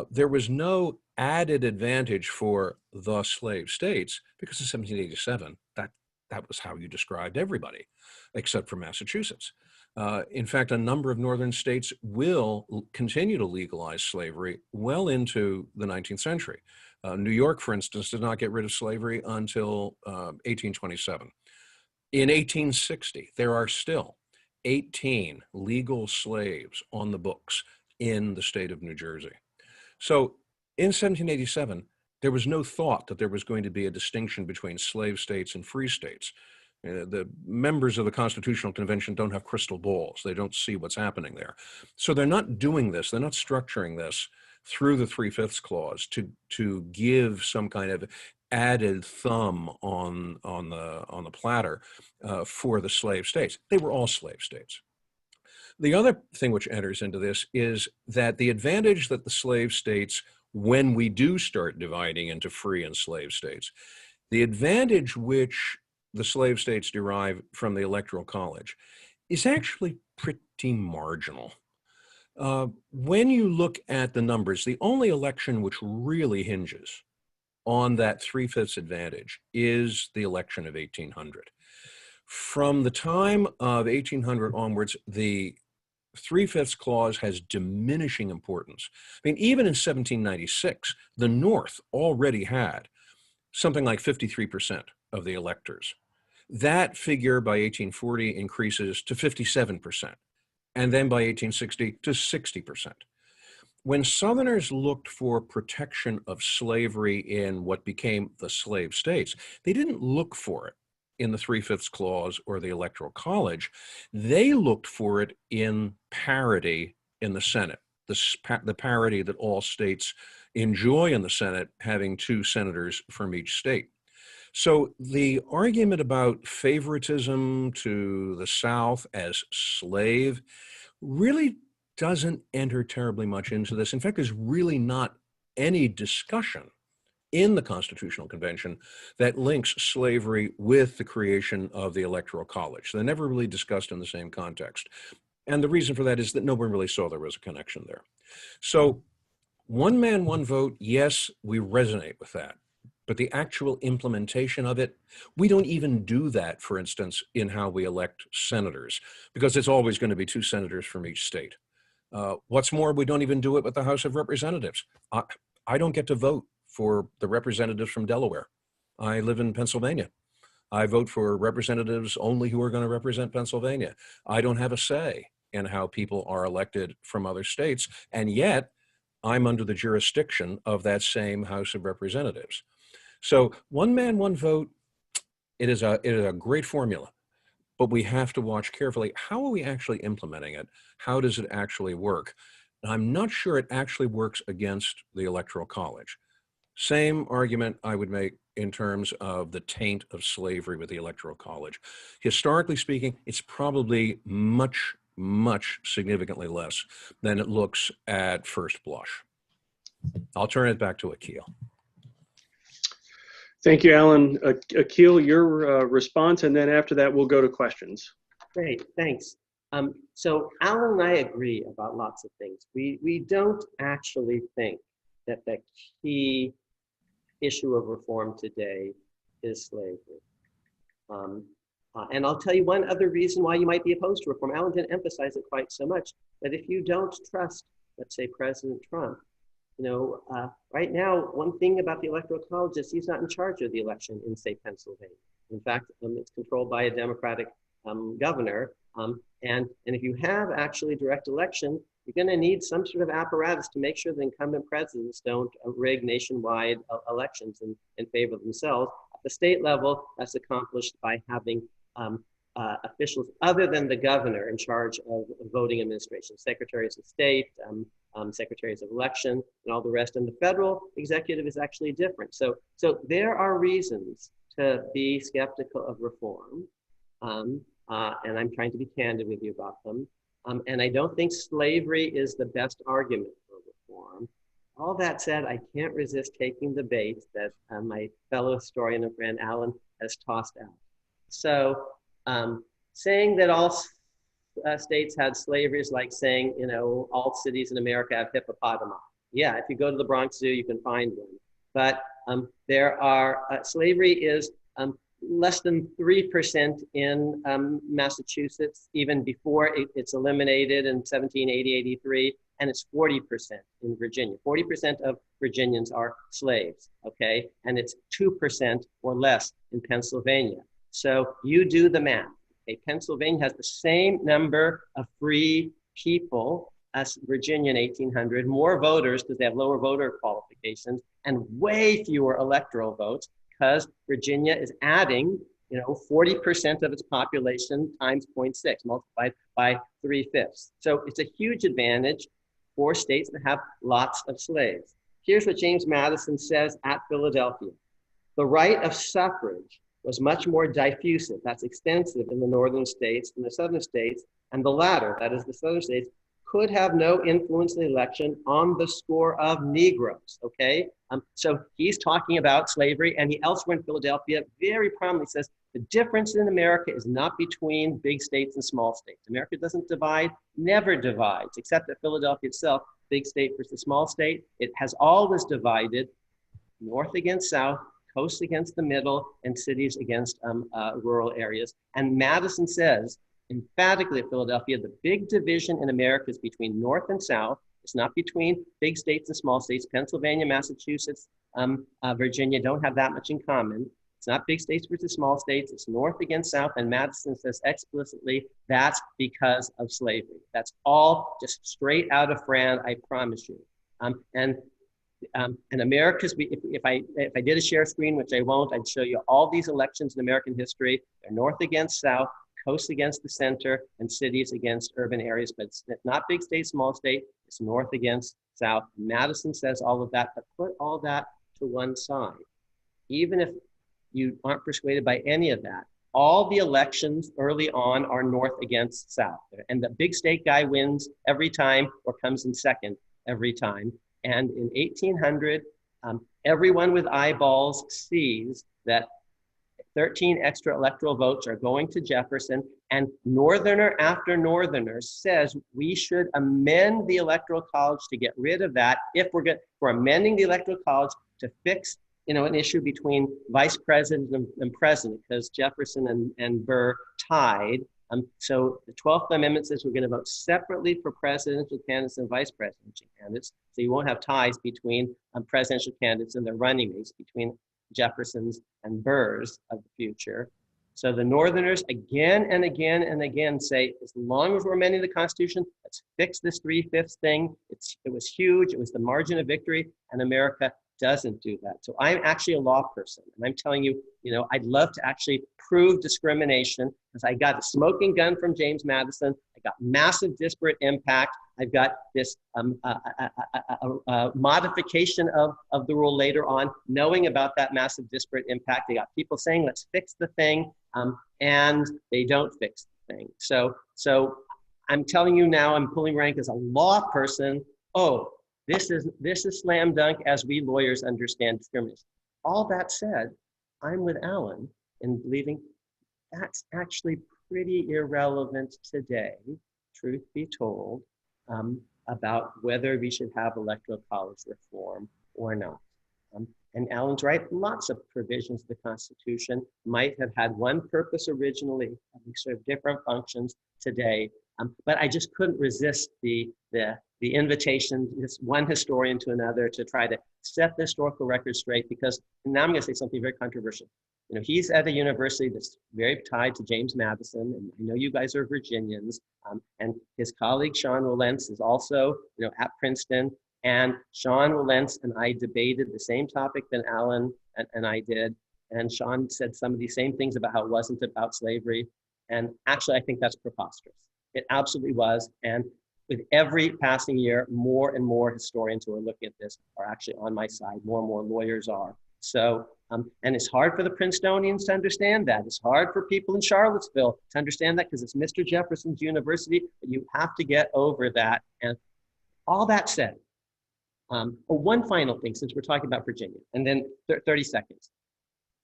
There was no added advantage for the slave states because in 1787, that was how you described everybody, except for Massachusetts. In fact, a number of northern states will continue to legalize slavery well into the 19th century. New York, for instance, did not get rid of slavery until 1827. In 1860, there are still 18 legal slaves on the books in the state of New Jersey. So in 1787, there was no thought that there was going to be a distinction between slave states and free states. The members of the Constitutional Convention don't have crystal balls. They don't see what's happening there. So they're not doing this. They're not structuring this through the 3/5 clause to give some kind of added thumb on the platter for the slave states. They were all slave states. The other thing which enters into this is that the advantage that the slave states, when we do start dividing into free and slave states, the advantage which the slave states derive from the Electoral College is actually pretty marginal. When you look at the numbers, the only election which really hinges on that 3/5 advantage is the election of 1800. From the time of 1800 onwards, the 3/5 clause has diminishing importance. I mean, even in 1796, the North already had something like 53% of the electors. That figure by 1840 increases to 57%, and then by 1860 to 60%. When Southerners looked for protection of slavery in what became the slave states, they didn't look for it in the 3/5 clause or the Electoral College. They looked for it in parity in the Senate, the parity that all states enjoy in the Senate, having 2 senators from each state. So the argument about favoritism to the South as slave really doesn't enter terribly much into this. In fact, there's really not any discussion in the Constitutional Convention that links slavery with the creation of the Electoral College. They're never really discussed in the same context. And the reason for that is that no one really saw there was a connection there. So one man, one vote, yes, we resonate with that. But the actual implementation of it, we don't even do that, for instance, in how we elect senators, because it's always going to be 2 senators from each state. What's more, we don't even do it with the House of Representatives. I don't get to vote for the representatives from Delaware. I live in Pennsylvania. I vote for representatives only who are going to represent Pennsylvania. I don't have a say in how people are elected from other states, and yet I'm under the jurisdiction of that same House of Representatives. So one man, one vote, it is a great formula, but we have to watch carefully. How are we actually implementing it? How does it actually work? I'm not sure it actually works against the Electoral College. Same argument I would make in terms of the taint of slavery with the Electoral College. Historically speaking, it's probably much, much significantly less than it looks at first blush. I'll turn it back to Akhil. Thank you, Alan. Akhil, your response, and then after that, we'll go to questions. Great, thanks. So Alan and I agree about lots of things. We don't actually think that the key issue of reform today is slavery. And I'll tell you one other reason why you might be opposed to reform. Alan didn't emphasize it quite so much, that if you don't trust, let's say, President Trump, right now, one thing about the Electoral College is he's not in charge of the election in, say, Pennsylvania. In fact, it's controlled by a Democratic governor. And if you have actually direct election, you're going to need some sort of apparatus to make sure the incumbent presidents don't rig nationwide elections in favor of themselves. At the state level, that's accomplished by having officials other than the governor in charge of voting administration, secretaries of state, secretaries of election, and all the rest. And the federal executive is actually different. So there are reasons to be skeptical of reform. And I'm trying to be candid with you about them. And I don't think slavery is the best argument for reform. All that said, I can't resist taking the bait that my fellow historian and friend Alan has tossed out. So saying that all states had slavery is like saying, all cities in America have hippopotami. Yeah, if you go to the Bronx Zoo, you can find one. But slavery is less than 3% in Massachusetts, even before it's eliminated in 1780, 83, and it's 40% in Virginia. 40% of Virginians are slaves, okay? And it's 2% or less in Pennsylvania. So you do the math. Okay, Pennsylvania has the same number of free people as Virginia in 1800, more voters because they have lower voter qualifications, and way fewer electoral votes because Virginia is adding, 40% of its population times 0.6 multiplied by 3/5. So it's a huge advantage for states that have lots of slaves. Here's what James Madison says at Philadelphia. The right of suffrage was much more diffusive, that's extensive in the northern states than the southern states, and the latter, that is the southern states, could have no influence in the election on the score of Negroes, okay? So he's talking about slavery, and he elsewhere in Philadelphia very prominently says, the difference in America is not between big states and small states. America doesn't divide, never divides, except that Philadelphia itself, big state versus small state, it has always divided north against south, coast against the middle, and cities against rural areas. And Madison says, emphatically at Philadelphia, the big division in America is between north and south. It's not between big states and small states. Pennsylvania, Massachusetts, Virginia don't have that much in common. It's not big states versus small states. It's north against south. And Madison says explicitly that's because of slavery. That's all just straight out of Fran, I promise you. And America's, if I did a share screen, which I won't, I'd show you all these elections in American history. They're north against south, coast against the center, and cities against urban areas. But it's not big state, small state. It's north against south. Madison says all of that, but put all that to one side. Even if you aren't persuaded by any of that, all the elections early on are north against south. And the big state guy wins every time or comes in second every time. And in 1800, everyone with eyeballs sees that 13 extra electoral votes are going to Jefferson, and northerner after northerner says we should amend the Electoral College to get rid of that. If we're amending the Electoral College to fix an issue between vice president and president, because Jefferson and Burr tied. So the 12th Amendment says we're going to vote separately for presidential candidates and vice presidential candidates. So you won't have ties between presidential candidates and their running mates, between Jefferson's and Burr's of the future. So the Northerners again and again and again say, as long as we're amending the Constitution, let's fix this 3/5 thing. It was huge. It was the margin of victory, and America doesn't do that. So I'm actually a law person, and I'm telling you, I'd love to actually prove discrimination, because I got a smoking gun from James Madison. I got massive disparate impact. I've got this modification of the rule later on, knowing about that massive disparate impact. They got people saying, let's fix the thing, and they don't fix the thing. So I'm telling you now, I'm pulling rank as a law person. Oh, this is slam dunk as we lawyers understand discrimination. All that said, I'm with Alan in believing that's actually pretty irrelevant today, truth be told, about whether we should have electoral college reform or not. And Alan's right, lots of provisions of the Constitution might have had one purpose originally, and they serve different functions today. But I just couldn't resist the invitation, just one historian to another, to try to set the historical record straight, because now I'm going to say something very controversial. He's at a university that's very tied to James Madison, and I know you guys are Virginians, and his colleague Sean Wilentz is also at Princeton, and Sean Wilentz and I debated the same topic that Alan and I did, and Sean said some of the same things about how it wasn't about slavery, and actually I think that's preposterous. It absolutely was, and with every passing year, more and more historians who are looking at this are actually on my side. More and more lawyers are. So, and it's hard for the Princetonians to understand that. It's hard for people in Charlottesville to understand that, because it's Mr. Jefferson's university, but you have to get over that. And all that said, one final thing, since we're talking about Virginia, and then 30 seconds.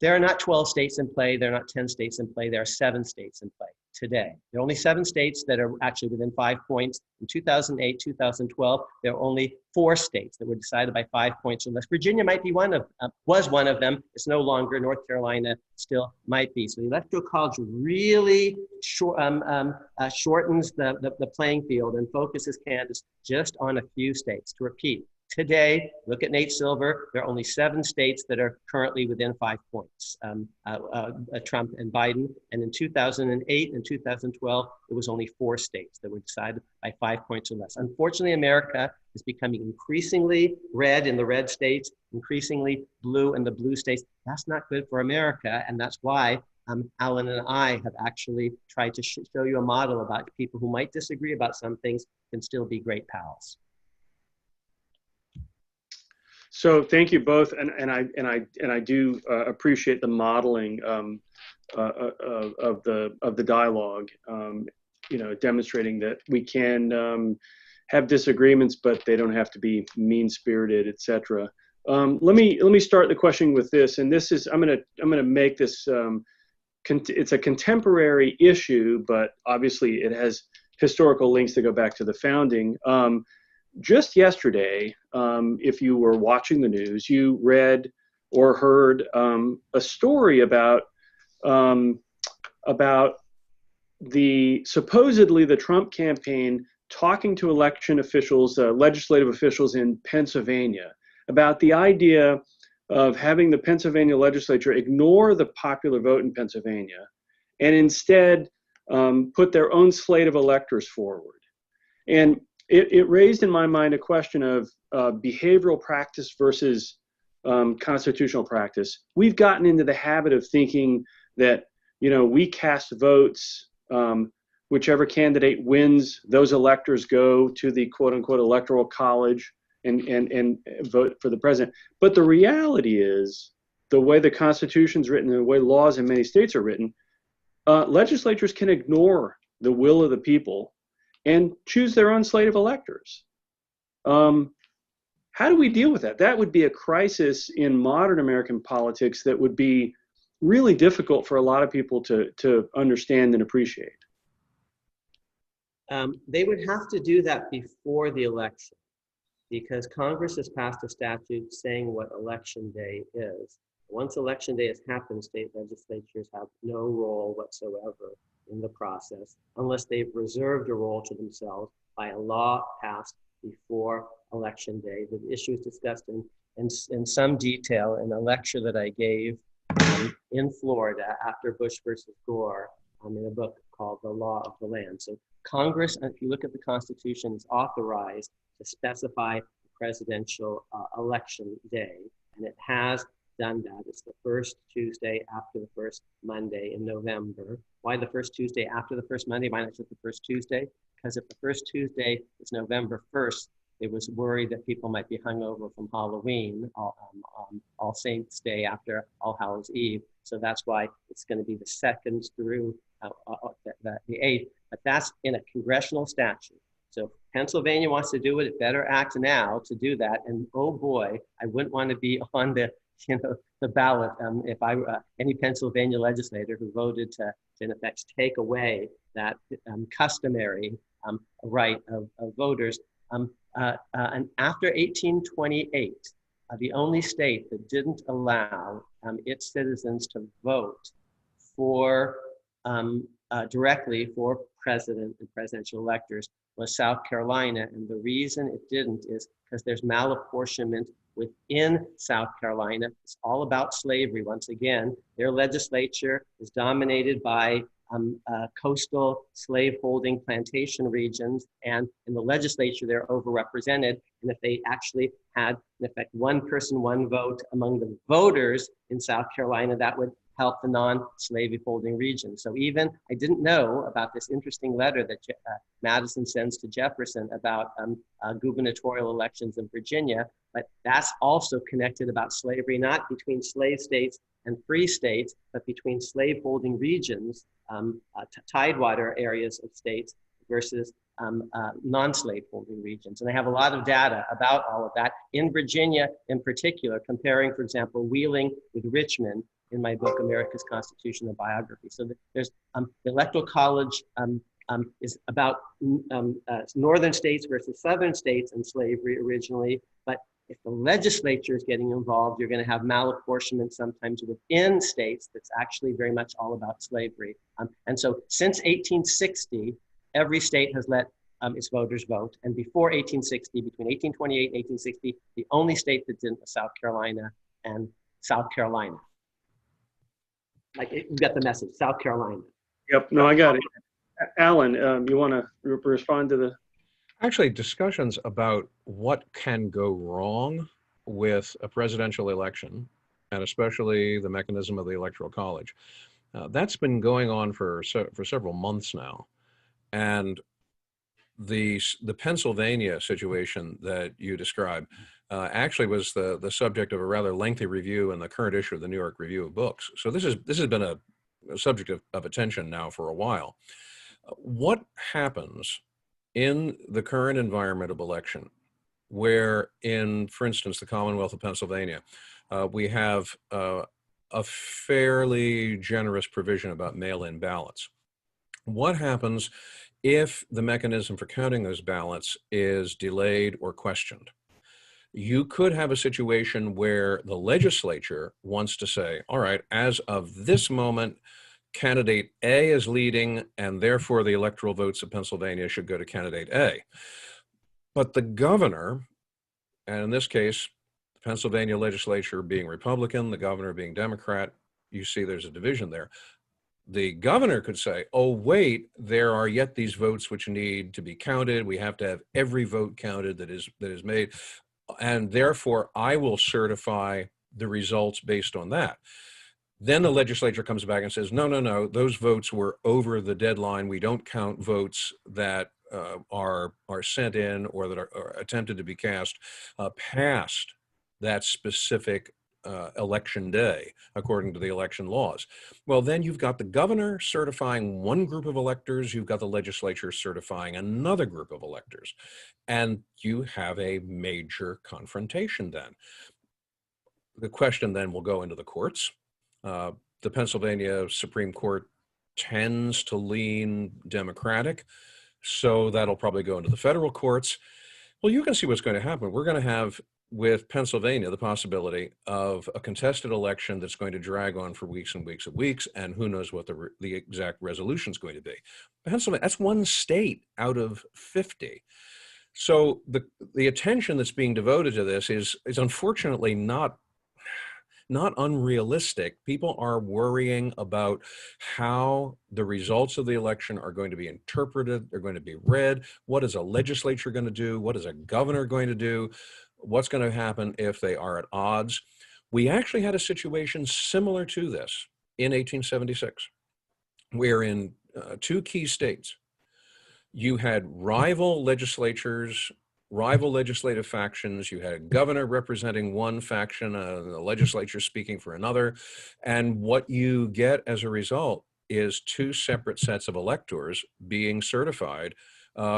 There are not 12 states in play. There are not 10 states in play. There are 7 states in play today. There are only 7 states that are actually within 5 points. In 2008, 2012, there are only 4 states that were decided by 5 points or less. Virginia might be was one of them. It's no longer. North Carolina still might be. So the Electoral College really shortens the playing field and focuses candidates just on a few states. To repeat, today, look at Nate Silver, there are only 7 states that are currently within 5 points, Trump and Biden. And in 2008 and 2012, it was only 4 states that were decided by 5 points or less. Unfortunately, America is becoming increasingly red in the red states, increasingly blue in the blue states. That's not good for America, and that's why Alan and I have actually tried to show you a model about people who might disagree about some things can still be great pals. So thank you both, and I do appreciate the modeling of the dialogue. demonstrating that we can have disagreements, but they don't have to be mean-spirited, etc. Let me start the question with this, and this is I'm gonna make this. It's a contemporary issue, but obviously it has historical links that go back to the founding. Just yesterday, if you were watching the news, you read or heard a story about supposedly the Trump campaign talking to election officials, legislative officials in Pennsylvania about the idea of having the Pennsylvania legislature ignore the popular vote in Pennsylvania and instead put their own slate of electors forward. And it raised in my mind a question of behavioral practice versus constitutional practice. We've gotten into the habit of thinking that, we cast votes, whichever candidate wins, those electors go to the quote unquote Electoral College and vote for the president. But the reality is, the way the Constitution's written and the way laws in many states are written, legislatures can ignore the will of the people and choose their own slate of electors. How do we deal with that? That would be a crisis in modern American politics that would be really difficult for a lot of people to understand and appreciate. They would have to do that before the election, because Congress has passed a statute saying what election day is. Once election day has happened, state legislatures have no role whatsoever in the process unless they've reserved a role to themselves by a law passed before election day. The issue is discussed in some detail in a lecture that I gave in Florida after Bush versus Gore in a book called The Law of the Land. So Congress, if you look at the Constitution, is authorized to specify the presidential election day, and it has done that. It's the first Tuesday after the first Monday in November. Why the first Tuesday after the first Monday? Why not just the first Tuesday? Because if the first Tuesday is November 1st, it was worried that people might be hungover from Halloween, All Saints Day after All Hallows Eve. So that's why it's going to be the 2nd through the 8th. But that's in a congressional statute. So if Pennsylvania wants to do it, it better act now to do that. And oh boy, I wouldn't want to be on the ballot if I were any Pennsylvania legislator who voted to in effect take away that customary right of voters. And after 1828, the only state that didn't allow its citizens to vote for directly for president and presidential electors was South Carolina. And the reason it didn't is because there's malapportionment within South Carolina. It's all about slavery. Once again, their legislature is dominated by coastal slaveholding plantation regions, and in the legislature they're overrepresented. And if they actually had, in effect, one person, one vote among the voters in South Carolina, that would help the non-slave holding regions. So even, I didn't know about this interesting letter that Madison sends to Jefferson about gubernatorial elections in Virginia, but that's also connected about slavery, not between slave states and free states, but between slave-holding regions, tidewater areas of states versus non-slave holding regions. And I have a lot of data about all of that. In Virginia, in particular, comparing, for example, Wheeling with Richmond in my book, America's Constitution, a Biography. So there's the Electoral College is about northern states versus southern states and slavery originally, but if the legislature is getting involved, you're going to have malapportionment sometimes within states that's actually very much all about slavery. And so since 1860, every state has let its voters vote. And before 1860, between 1828 and 1860, the only state that didn't was South Carolina and South Carolina. Like, you got the message, South Carolina. Yep, no, I got it. Alan, you want to respond to the? Actually, discussions about what can go wrong with a presidential election, and especially the mechanism of the Electoral College, that's been going on for several months now. And the Pennsylvania situation that you described actually was the subject of a rather lengthy review in the current issue of the New York Review of Books. So this has been a subject of attention now for a while. What happens in the current environment of election, where in, for instance, the Commonwealth of Pennsylvania, we have a fairly generous provision about mail-in ballots? What happens if the mechanism for counting those ballots is delayed or questioned? You could have a situation where the legislature wants to say, all right, as of this moment, candidate A is leading, and therefore the electoral votes of Pennsylvania should go to candidate A. But the governor, and in this case, the Pennsylvania legislature being Republican, the governor being Democrat, you see there's a division there. The governor could say, oh, wait, there are yet these votes which need to be counted. We have to have every vote counted that is made. And therefore, I will certify the results based on that. Then the legislature comes back and says, no, no, no, those votes were over the deadline. We don't count votes that are sent in or that are attempted to be cast past that specific election day, according to the election laws. Well, then you've got the governor certifying one group of electors, you've got the legislature certifying another group of electors, and you have a major confrontation then. The question then will go into the courts. The Pennsylvania Supreme Court tends to lean Democratic, so that'll probably go into the federal courts. Well, you can see what's going to happen. We're going to have, with Pennsylvania, the possibility of a contested election that's going to drag on for weeks and weeks and weeks, and who knows what the exact resolution is going to be. Pennsylvania, that's one state out of 50. So the attention that's being devoted to this is unfortunately not unrealistic. People are worrying about how the results of the election are going to be interpreted, they're going to be read. What is a legislature going to do? What is a governor going to do? What's going to happen if they are at odds? We actually had a situation similar to this in 1876, where in two key states, you had rival legislatures, rival legislative factions. You had a governor representing one faction, the legislature speaking for another. And what you get as a result is two separate sets of electors being certified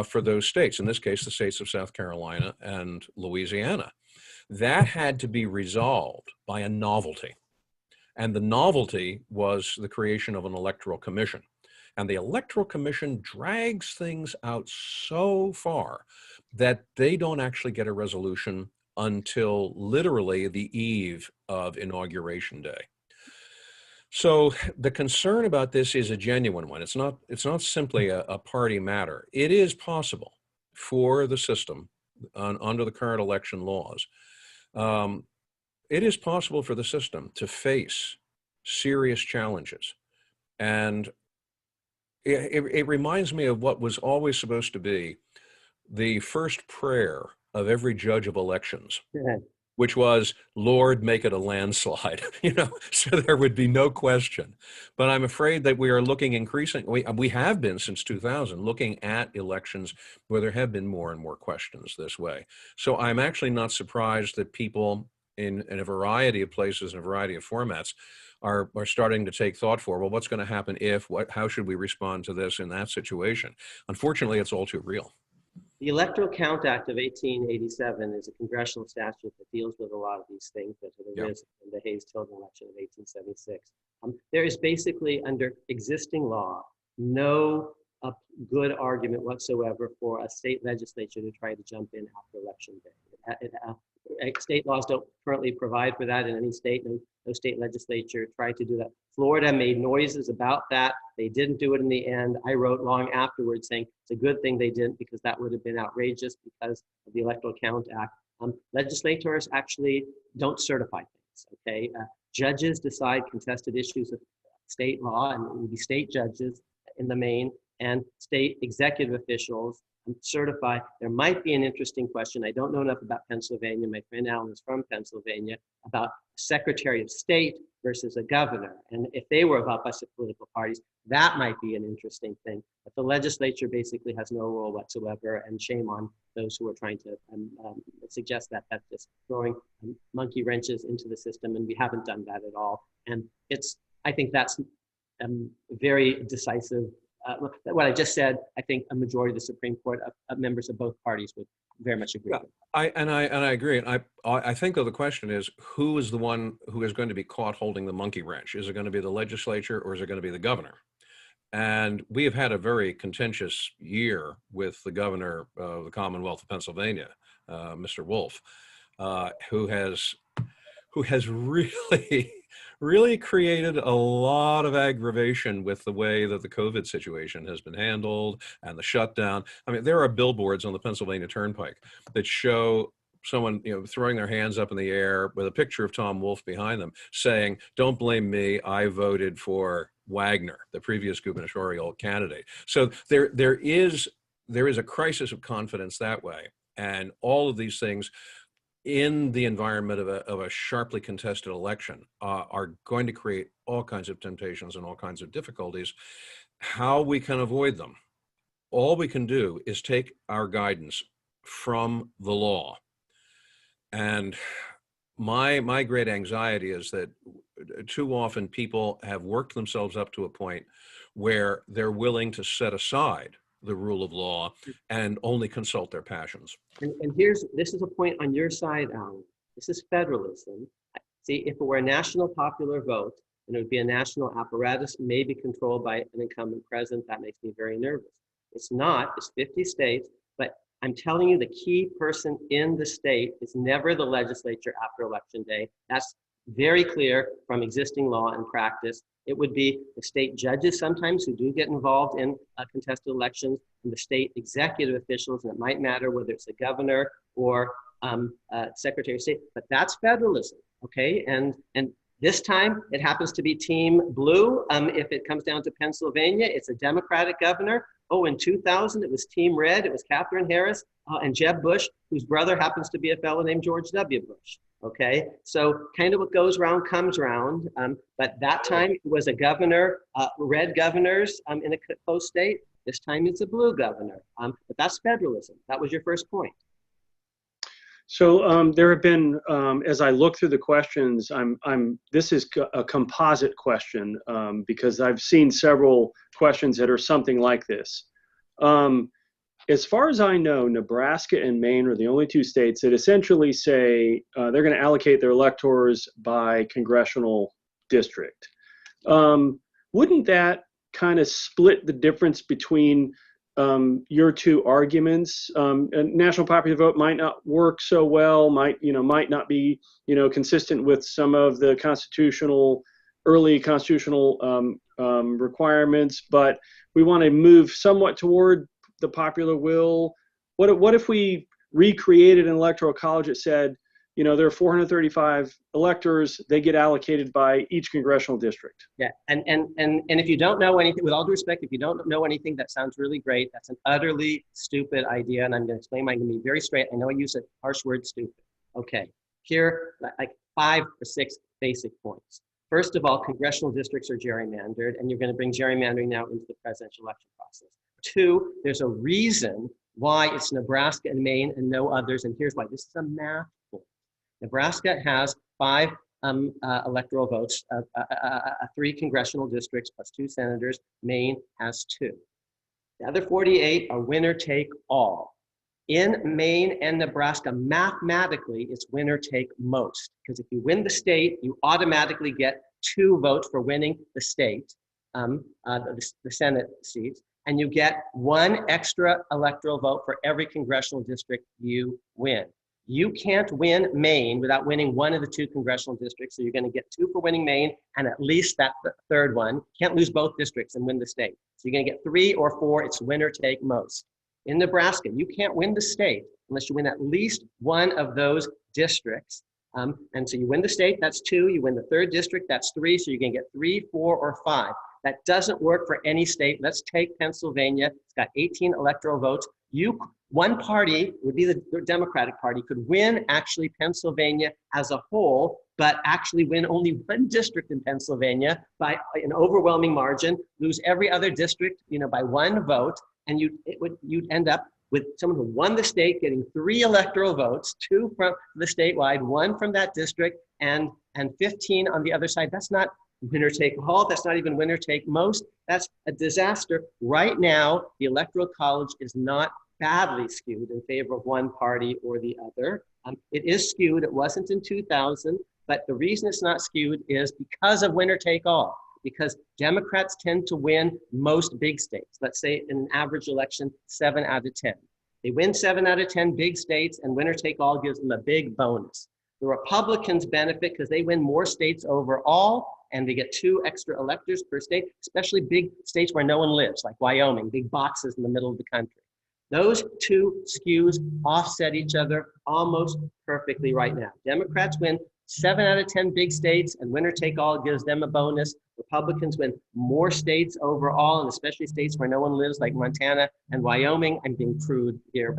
for those states, in this case, the states of South Carolina and Louisiana. That had to be resolved by a novelty. And the novelty was the creation of an electoral commission. And the Electoral Commission drags things out so far that they don't actually get a resolution until literally the eve of Inauguration Day. So the concern about this is a genuine one. It's not simply a party matter. It is possible for the system under the current election laws. It is possible for the system to face serious challenges. And it reminds me of what was always supposed to be the first prayer of every judge of elections, which was, Lord, make it a landslide, so there would be no question. But I'm afraid that we are looking increasingly, we have been since 2000, looking at elections where there have been more and more questions this way. So I'm actually not surprised that people in a variety of places and a variety of formats are starting to take thought for, well, what's going to happen if, how should we respond to this in that situation? Unfortunately, it's all too real. The Electoral Count Act of 1887 is a congressional statute that deals with a lot of these things that there is in the Hayes-Tilden election of 1876. There is basically, under existing law, no good argument whatsoever for a state legislature to try to jump in after election day. State laws don't currently provide for that in any state. No state legislature tried to do that. Florida made noises about that. They didn't do it in the end. I wrote long afterwards saying it's a good thing they didn't, because that would have been outrageous because of the Electoral Count Act. Legislators actually don't certify things, okay? Judges decide contested issues of state law, and it would be state judges in the main, and state executive officials certify. There might be an interesting question. I don't know enough about Pennsylvania. My friend Alan is from Pennsylvania, about Secretary of State versus a governor. And if they were of opposite political parties, that might be an interesting thing. But the legislature basically has no role whatsoever, and shame on those who are trying to suggest that. That's just throwing monkey wrenches into the system, and we haven't done that at all. And I think that's very decisive what I just said, I think a majority of the Supreme Court of members of both parties would very much agree with. I agree. And I think though the question is, who is the one who is going to be caught holding the monkey wrench? Is it going to be the legislature or is it going to be the governor? And we have had a very contentious year with the governor of the Commonwealth of Pennsylvania, Mr. Wolf, who has really created a lot of aggravation with the way that the COVID situation has been handled and the shutdown. I mean, there are billboards on the Pennsylvania Turnpike that show someone, throwing their hands up in the air with a picture of Tom Wolf behind them saying, "Don't blame me, I voted for Wagner," the previous gubernatorial candidate. So there is a crisis of confidence that way. And all of these things in the environment of a sharply contested election are going to create all kinds of temptations and all kinds of difficulties. How we can avoid them, all we can do is take our guidance from the law. And my great anxiety is that too often people have worked themselves up to a point where they're willing to set aside the rule of law and only consult their passions. And this is a point on your side, Alan. This is federalism. See, if it were a national popular vote, and it would be a national apparatus, maybe controlled by an incumbent president, that makes me very nervous. It's not, it's 50 states, but I'm telling you the key person in the state is never the legislature after election day. That's very clear from existing law and practice. It would be the state judges sometimes who do get involved in contested elections, and the state executive officials, and it might matter whether it's a governor or Secretary of State, but that's federalism, okay? And this time it happens to be Team Blue. If it comes down to Pennsylvania, it's a Democratic governor. Oh, in 2000, it was Team Red. It was Catherine Harris and Jeb Bush, whose brother happens to be a fellow named George W. Bush. Okay, so kind of what goes around comes around. But that time it was a governor, red governors in a close state. This time it's a blue governor. But that's federalism. That was your first point. So there have been, as I look through the questions, this is a composite question because I've seen several questions that are something like this. As far as I know, Nebraska and Maine are the only two states that essentially say they're going to allocate their electors by congressional district. Wouldn't that kind of split the difference between your two arguments? A national popular vote might not work so well, might not be consistent with some of the early constitutional requirements, but we want to move somewhat toward the popular will. What if we recreated an electoral college that said, there are 435 electors, they get allocated by each congressional district? Yeah, and if you don't know anything, with all due respect, if you don't know anything, that sounds really great. That's an utterly stupid idea, and I'm going to explain. I'm going to be very straight. I know I use a harsh word, stupid. Okay, here like 5 or 6 basic points. First of all, congressional districts are gerrymandered, and you're going to bring gerrymandering now into the presidential election process. 2, there's a reason why it's Nebraska and Maine and no others, and here's why. This is a math point. Nebraska has 5 electoral votes, 3 congressional districts plus 2 senators. Maine has 2. The other 48 are winner take all. In Maine and Nebraska, mathematically, it's winner take most, because if you win the state, you automatically get 2 votes for winning the state, the Senate seats, and you get 1 extra electoral vote for every congressional district you win. You can't win Maine without winning 1 of the 2 congressional districts, so you're going to get 2 for winning Maine and at least that third one. You can't lose both districts and win the state. So you're going to get 3 or 4, it's winner take most. In Nebraska, you can't win the state unless you win at least 1 of those districts. And so you win the state, that's 2. You win the 3rd district, that's 3. So you're going to get 3, 4, or 5. That doesn't work for any state. Let's take Pennsylvania. It's got 18 electoral votes. One party, would be the Democratic Party, could win actually Pennsylvania as a whole, but actually win only 1 district in Pennsylvania by an overwhelming margin, lose every other district, by 1 vote, and you'd end up with someone who won the state getting 3 electoral votes, 2 from the statewide, 1 from that district, and 15 on the other side. That's not winner take all. That's not even winner take most. That's a disaster. Right now, the Electoral College is not badly skewed in favor of one party or the other. It is skewed. It wasn't in 2000, but the reason it's not skewed is because of winner take all. Because Democrats tend to win most big states. Let's say in an average election, 7 out of 10. They win 7 out of 10 big states, and winner take all gives them a big bonus. The Republicans benefit because they win more states overall, and they get 2 extra electors per state, especially big states where no one lives, like Wyoming, big boxes in the middle of the country. Those 2 skews offset each other almost perfectly right now. Democrats win 7 out of 10 big states, and winner take all gives them a bonus. Republicans win more states overall, and especially states where no one lives, like Montana and Wyoming. I'm being crude here,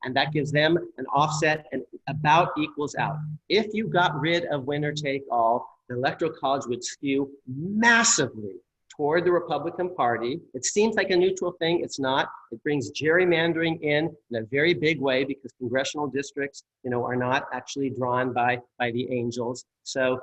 and that gives them an offset and about equals out. If you got rid of winner take all, the Electoral College would skew massively toward the Republican Party. It seems like a neutral thing. It's not. It brings gerrymandering in a very big way because congressional districts, are not actually drawn by the angels. So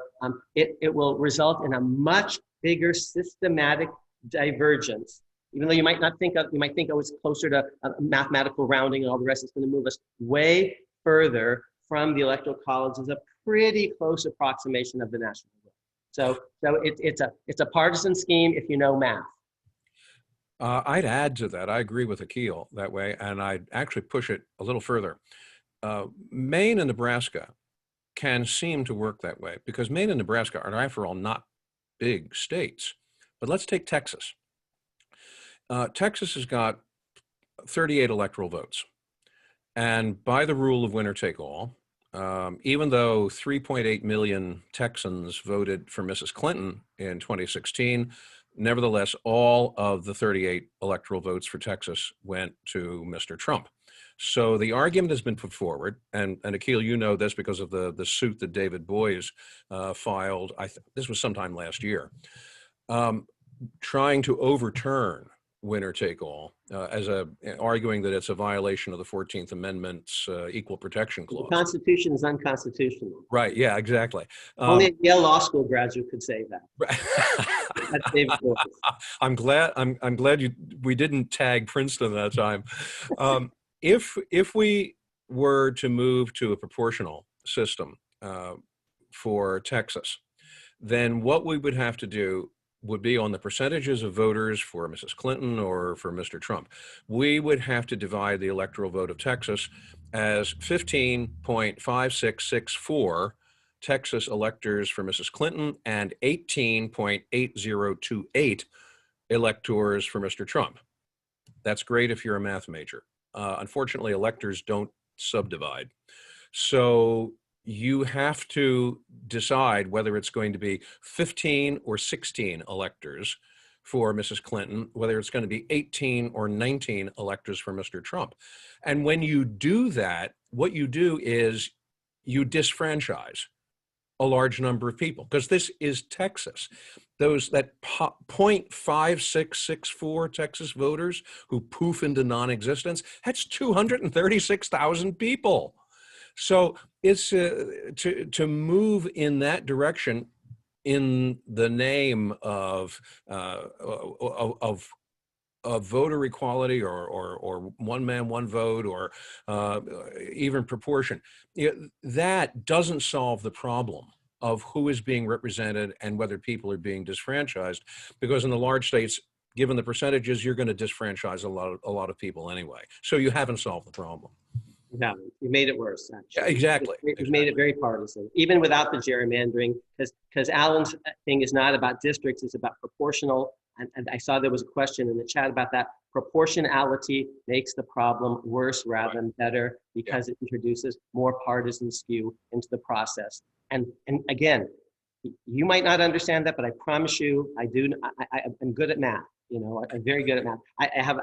it will result in a much bigger systematic divergence. Even though you might think, oh, it's closer to mathematical rounding and all the rest, it's going to move us way further from the Electoral College is a pretty close approximation of the national vote. So it's a partisan scheme if you know math. I'd add to that. I agree with Akhil that way, and I'd actually push it a little further. Maine and Nebraska can seem to work that way because Maine and Nebraska are, after all, not big states. But let's take Texas. Texas has got 38 electoral votes. And by the rule of winner take all, even though 3.8 million Texans voted for Mrs. Clinton in 2016, nevertheless, all of the 38 electoral votes for Texas went to Mr. Trump. So the argument has been put forward, and Akhil, you know this because of the suit that David Boies filed, this was sometime last year, trying to overturn winner take all, arguing that it's a violation of the 14th Amendment's Equal Protection Clause. The Constitution is unconstitutional. Right, yeah, exactly. Only a Yale Law School graduate could say that. That's David Boies. I'm glad we didn't tag Princeton that time. If we were to move to a proportional system for Texas, then what we would have to do would be on the percentages of voters for Mrs. Clinton or for Mr. Trump. We would have to divide the electoral vote of Texas as 15.5664 Texas electors for Mrs. Clinton and 18.8028 electors for Mr. Trump. That's great if you're a math major. Unfortunately, electors don't subdivide. So you have to decide whether it's going to be 15 or 16 electors for Mrs. Clinton, whether it's going to be 18 or 19 electors for Mr. Trump. And when you do that, what you do is you disfranchise a large number of people, because this is Texas. That 0.5664 Texas voters who poof into non-existence, that's 236,000 people. So it's to move in that direction in the name of voter equality or one man, one vote, or even proportion. That doesn't solve the problem of who is being represented and whether people are being disfranchised, because in the large states, given the percentages, you're going to disfranchise a lot of people anyway. So you haven't solved the problem. No, you made it worse, actually. Yeah, exactly. You've made it very partisan, even without the gerrymandering, because Alan's thing is not about districts, it's about proportional. And I saw there was a question in the chat about that. Proportionality makes the problem worse rather than better because it introduces more partisan skew into the process. And again, you might not understand that, but I promise you, I do. I'm good at math. I'm very good at math. I have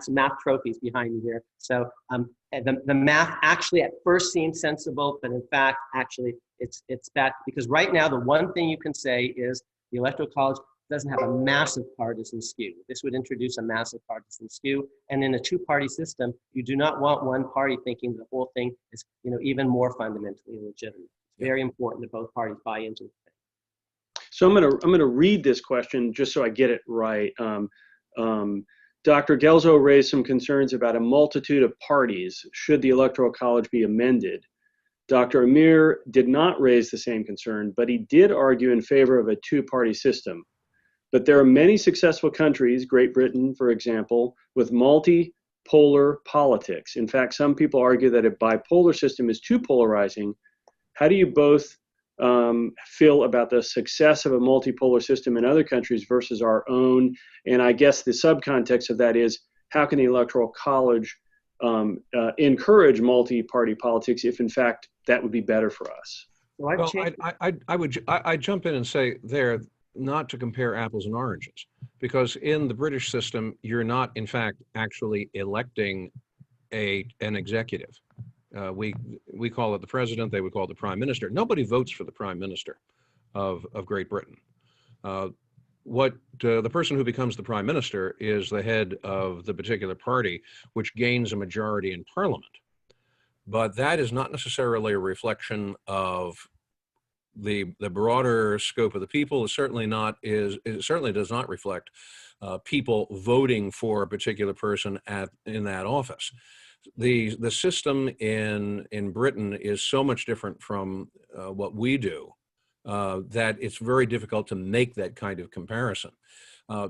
some math trophies behind me here. So the math actually at first seems sensible, but in fact, actually, it's bad, because right now the one thing you can say is the Electoral College doesn't have a massive partisan skew. This would introduce a massive partisan skew. And in a two-party system, you do not want one party thinking the whole thing is, even more fundamentally illegitimate. It's very important that both parties buy into it. So I'm gonna read this question just so I get it right. Dr. Guelzo raised some concerns about a multitude of parties. Should the Electoral College be amended? Dr. Amir did not raise the same concern, but he did argue in favor of a two-party system. But there are many successful countries, Great Britain, for example, with multipolar politics. In fact, some people argue that a bipolar system is too polarizing. How do you both feel about the success of a multipolar system in other countries versus our own? And I guess the subcontext of that is, how can the Electoral College encourage multi-party politics if, in fact, that would be better for us? Well, I'd jump in and say there, not to compare apples and oranges, because in the British system, you're not, in fact, actually electing an executive. We call it the president, they would call it the prime minister. Nobody votes for the prime minister of Great Britain. The person who becomes the prime minister is the head of the particular party, which gains a majority in parliament. But that is not necessarily a reflection of the broader scope of the people. It certainly does not reflect people voting for a particular person in that office. The system in Britain is so much different from what we do that it's very difficult to make that kind of comparison.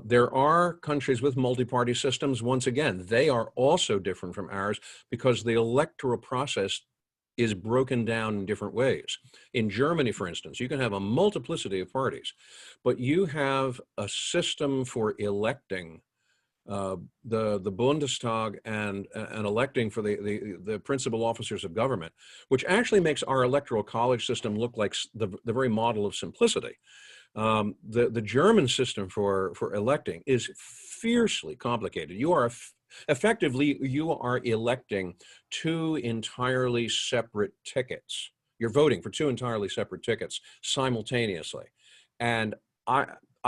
There are countries with multi-party systems. Once again, they are also different from ours because the electoral process is broken down in different ways. In Germany, for instance, you can have a multiplicity of parties, but you have a system for electing the Bundestag and electing for the principal officers of government, which actually makes our electoral college system look like the very model of simplicity. The German system for electing is fiercely complicated. You are effectively electing two entirely separate tickets. You're voting for two entirely separate tickets simultaneously, and I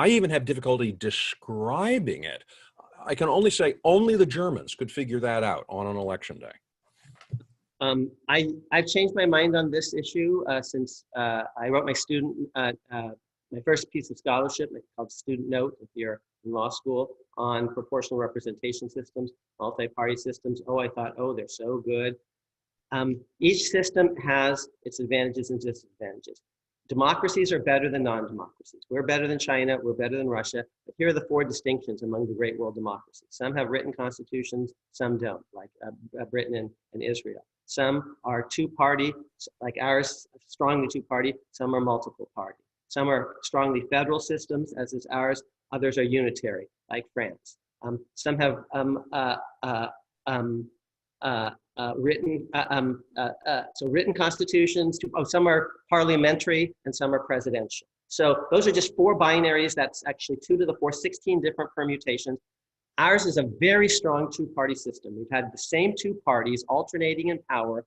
even have difficulty describing it. I can only say only the Germans could figure that out on an election day. I've changed my mind on this issue since I wrote my first piece of scholarship called Student Note, if you're in law school, on proportional representation systems, multi-party systems. Oh, I thought, oh, they're so good. Each system has its advantages and disadvantages. Democracies are better than non-democracies. We're better than China, we're better than Russia, but here are the four distinctions among the great world democracies. Some have written constitutions, some don't, like Britain and Israel. Some are two-party, like ours, strongly two-party, some are multiple party. Some are strongly federal systems, as is ours, others are unitary, like France. Some have written constitutions. Some are parliamentary and some are presidential. So those are just four binaries. That's actually 2 to the 4, 16 different permutations. Ours is a very strong two-party system. We've had the same two parties alternating in power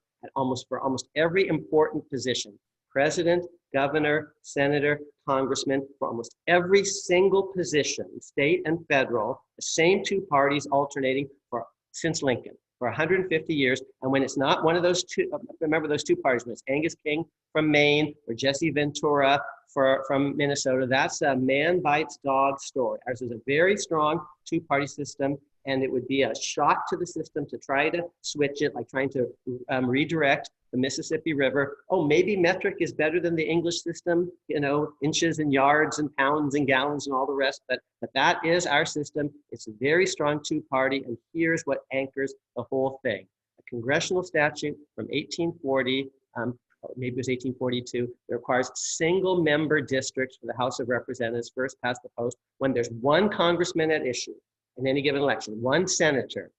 for almost every important position: president, governor, senator, congressman. For almost every single position, state and federal, the same two parties alternating since Lincoln, for 150 years. And when it's not one of those two, remember those two parties, when it's Angus King from Maine or Jesse Ventura from Minnesota, that's a man bites dog story. Ours is a very strong two-party system, and it would be a shock to the system to try to switch it, like trying to redirect the Mississippi River. Oh, maybe metric is better than the English system, inches and yards and pounds and gallons and all the rest, but that is our system. It's a very strong two-party, and here's what anchors the whole thing. A congressional statute from 1840, maybe it was 1842, that requires single-member districts for the House of Representatives, first past the post, when there's one congressman at issue in any given election, one senator,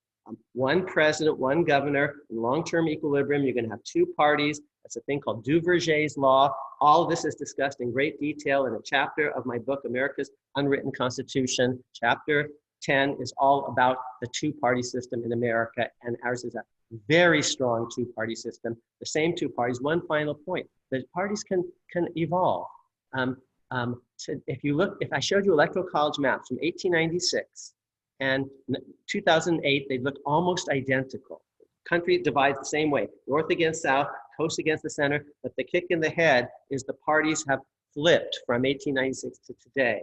one president, one governor. In long-term equilibrium, you're going to have two parties. That's a thing called Duverger's law. All of this is discussed in great detail in a chapter of my book, America's Unwritten Constitution. Chapter 10 is all about the two-party system in America, and ours is a very strong two-party system. The same two parties. One final point: the parties can evolve. If I showed you Electoral College maps from 1896 and 2008, they look almost identical. Country divides the same way: north against south, coast against the center. But the kick in the head is the parties have flipped from 1896 to today.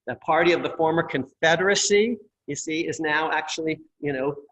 The party of the former Confederacy, you see, is now actually,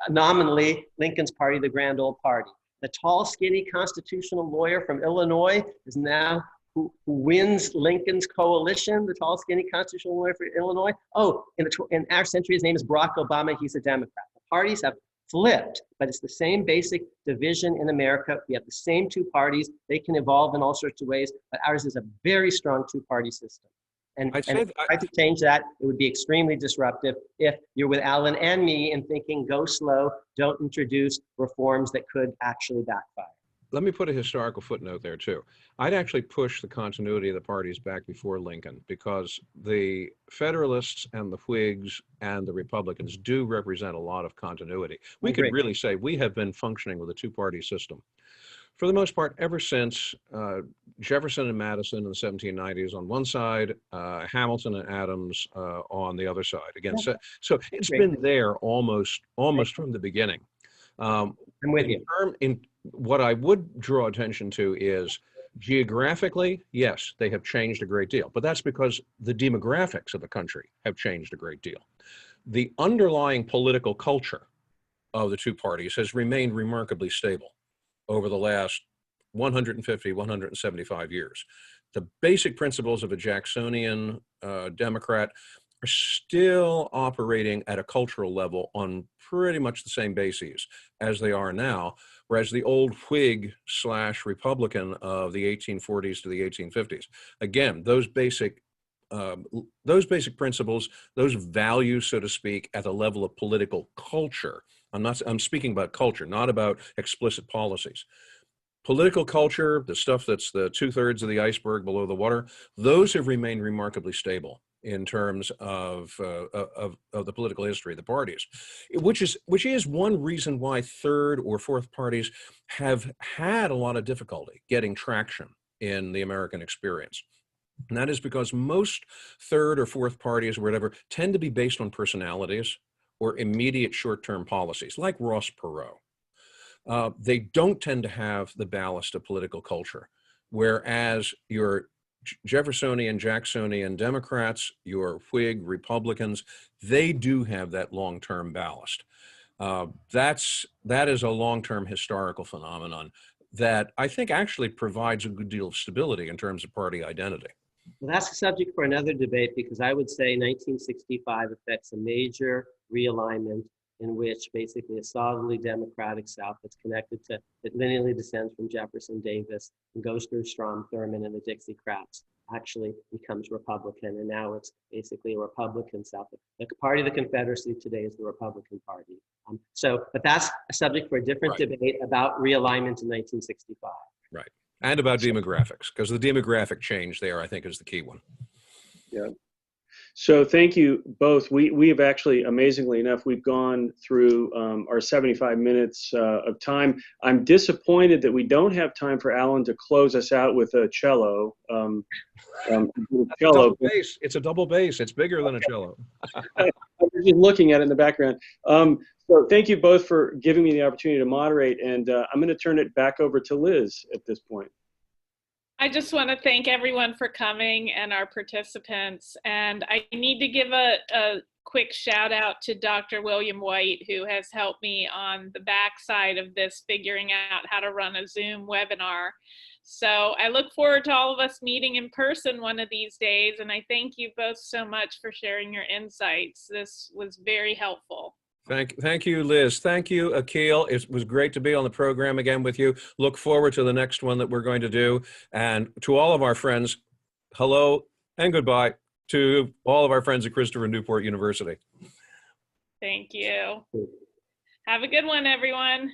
nominally Lincoln's party, the grand old party. The tall, skinny constitutional lawyer from Illinois is now who wins Lincoln's coalition, the tall, skinny constitutional lawyer from Illinois. Oh, in our century, his name is Barack Obama. He's a Democrat. The parties have flipped, but it's the same basic division in America. We have the same two parties. They can evolve in all sorts of ways, but ours is a very strong two-party system. And if you tried to change that, it would be extremely disruptive if you're with Alan and me in thinking, go slow, don't introduce reforms that could actually backfire. Let me put a historical footnote there too. I'd actually push the continuity of the parties back before Lincoln, because the Federalists and the Whigs and the Republicans do represent a lot of continuity. We could really say we have been functioning with a two-party system for the most part ever since Jefferson and Madison in the 1790s on one side, Hamilton and Adams on the other side. Again, so it's been there almost from the beginning. I'm with you. In what I would draw attention to is geographically, yes, they have changed a great deal, but that's because the demographics of the country have changed a great deal. The underlying political culture of the two parties has remained remarkably stable over the last 150, 175 years. The basic principles of a Jacksonian Democrat are still operating at a cultural level on pretty much the same bases as they are now, whereas the old Whig/Republican of the 1840s to the 1850s, again, those basic principles, those values, so to speak, at the level of political culture. I'm speaking about culture, not about explicit policies. Political culture, the stuff that's the 2/3 of the iceberg below the water, those have remained remarkably stable in terms of the political history of the parties, which is one reason why third or fourth parties have had a lot of difficulty getting traction in the American experience. And that is because most third or fourth parties or whatever tend to be based on personalities or immediate short-term policies, like Ross Perot. They don't tend to have the ballast of political culture, whereas your Jeffersonian, Jacksonian Democrats, your Whig Republicans, they do have that long-term ballast. That is a long-term historical phenomenon that I think actually provides a good deal of stability in terms of party identity. Well, that's a subject for another debate, because I would say 1965 affects a major realignment in which basically a solidly Democratic South that's connected to, that lineally descends from Jefferson Davis and goes through Strom Thurmond and the Dixiecrats, actually becomes Republican. And now it's basically a Republican South. The party of the Confederacy today is the Republican Party. But that's a subject for a different debate about realignment in 1965. Right. And about demographics, because the demographic change there, I think, is the key one. Yeah. So thank you both. We have actually, amazingly enough, we've gone through our 75 minutes of time. I'm disappointed that we don't have time for Alan to close us out with a cello. Cello. It's a double bass. It's bigger than a cello. I'm just looking at it in the background. So thank you both for giving me the opportunity to moderate, and I'm going to turn it back over to Liz at this point. I just want to thank everyone for coming and our participants. And I need to give a quick shout out to Dr. William White, who has helped me on the backside of this, figuring out how to run a Zoom webinar. So I look forward to all of us meeting in person one of these days. And I thank you both so much for sharing your insights. This was very helpful. Thank you, Liz. Thank you, Akhil. It was great to be on the program again with you. Look forward to the next one that we're going to do. And to all of our friends, hello and goodbye to all of our friends at Christopher Newport University. Thank you. Have a good one, everyone.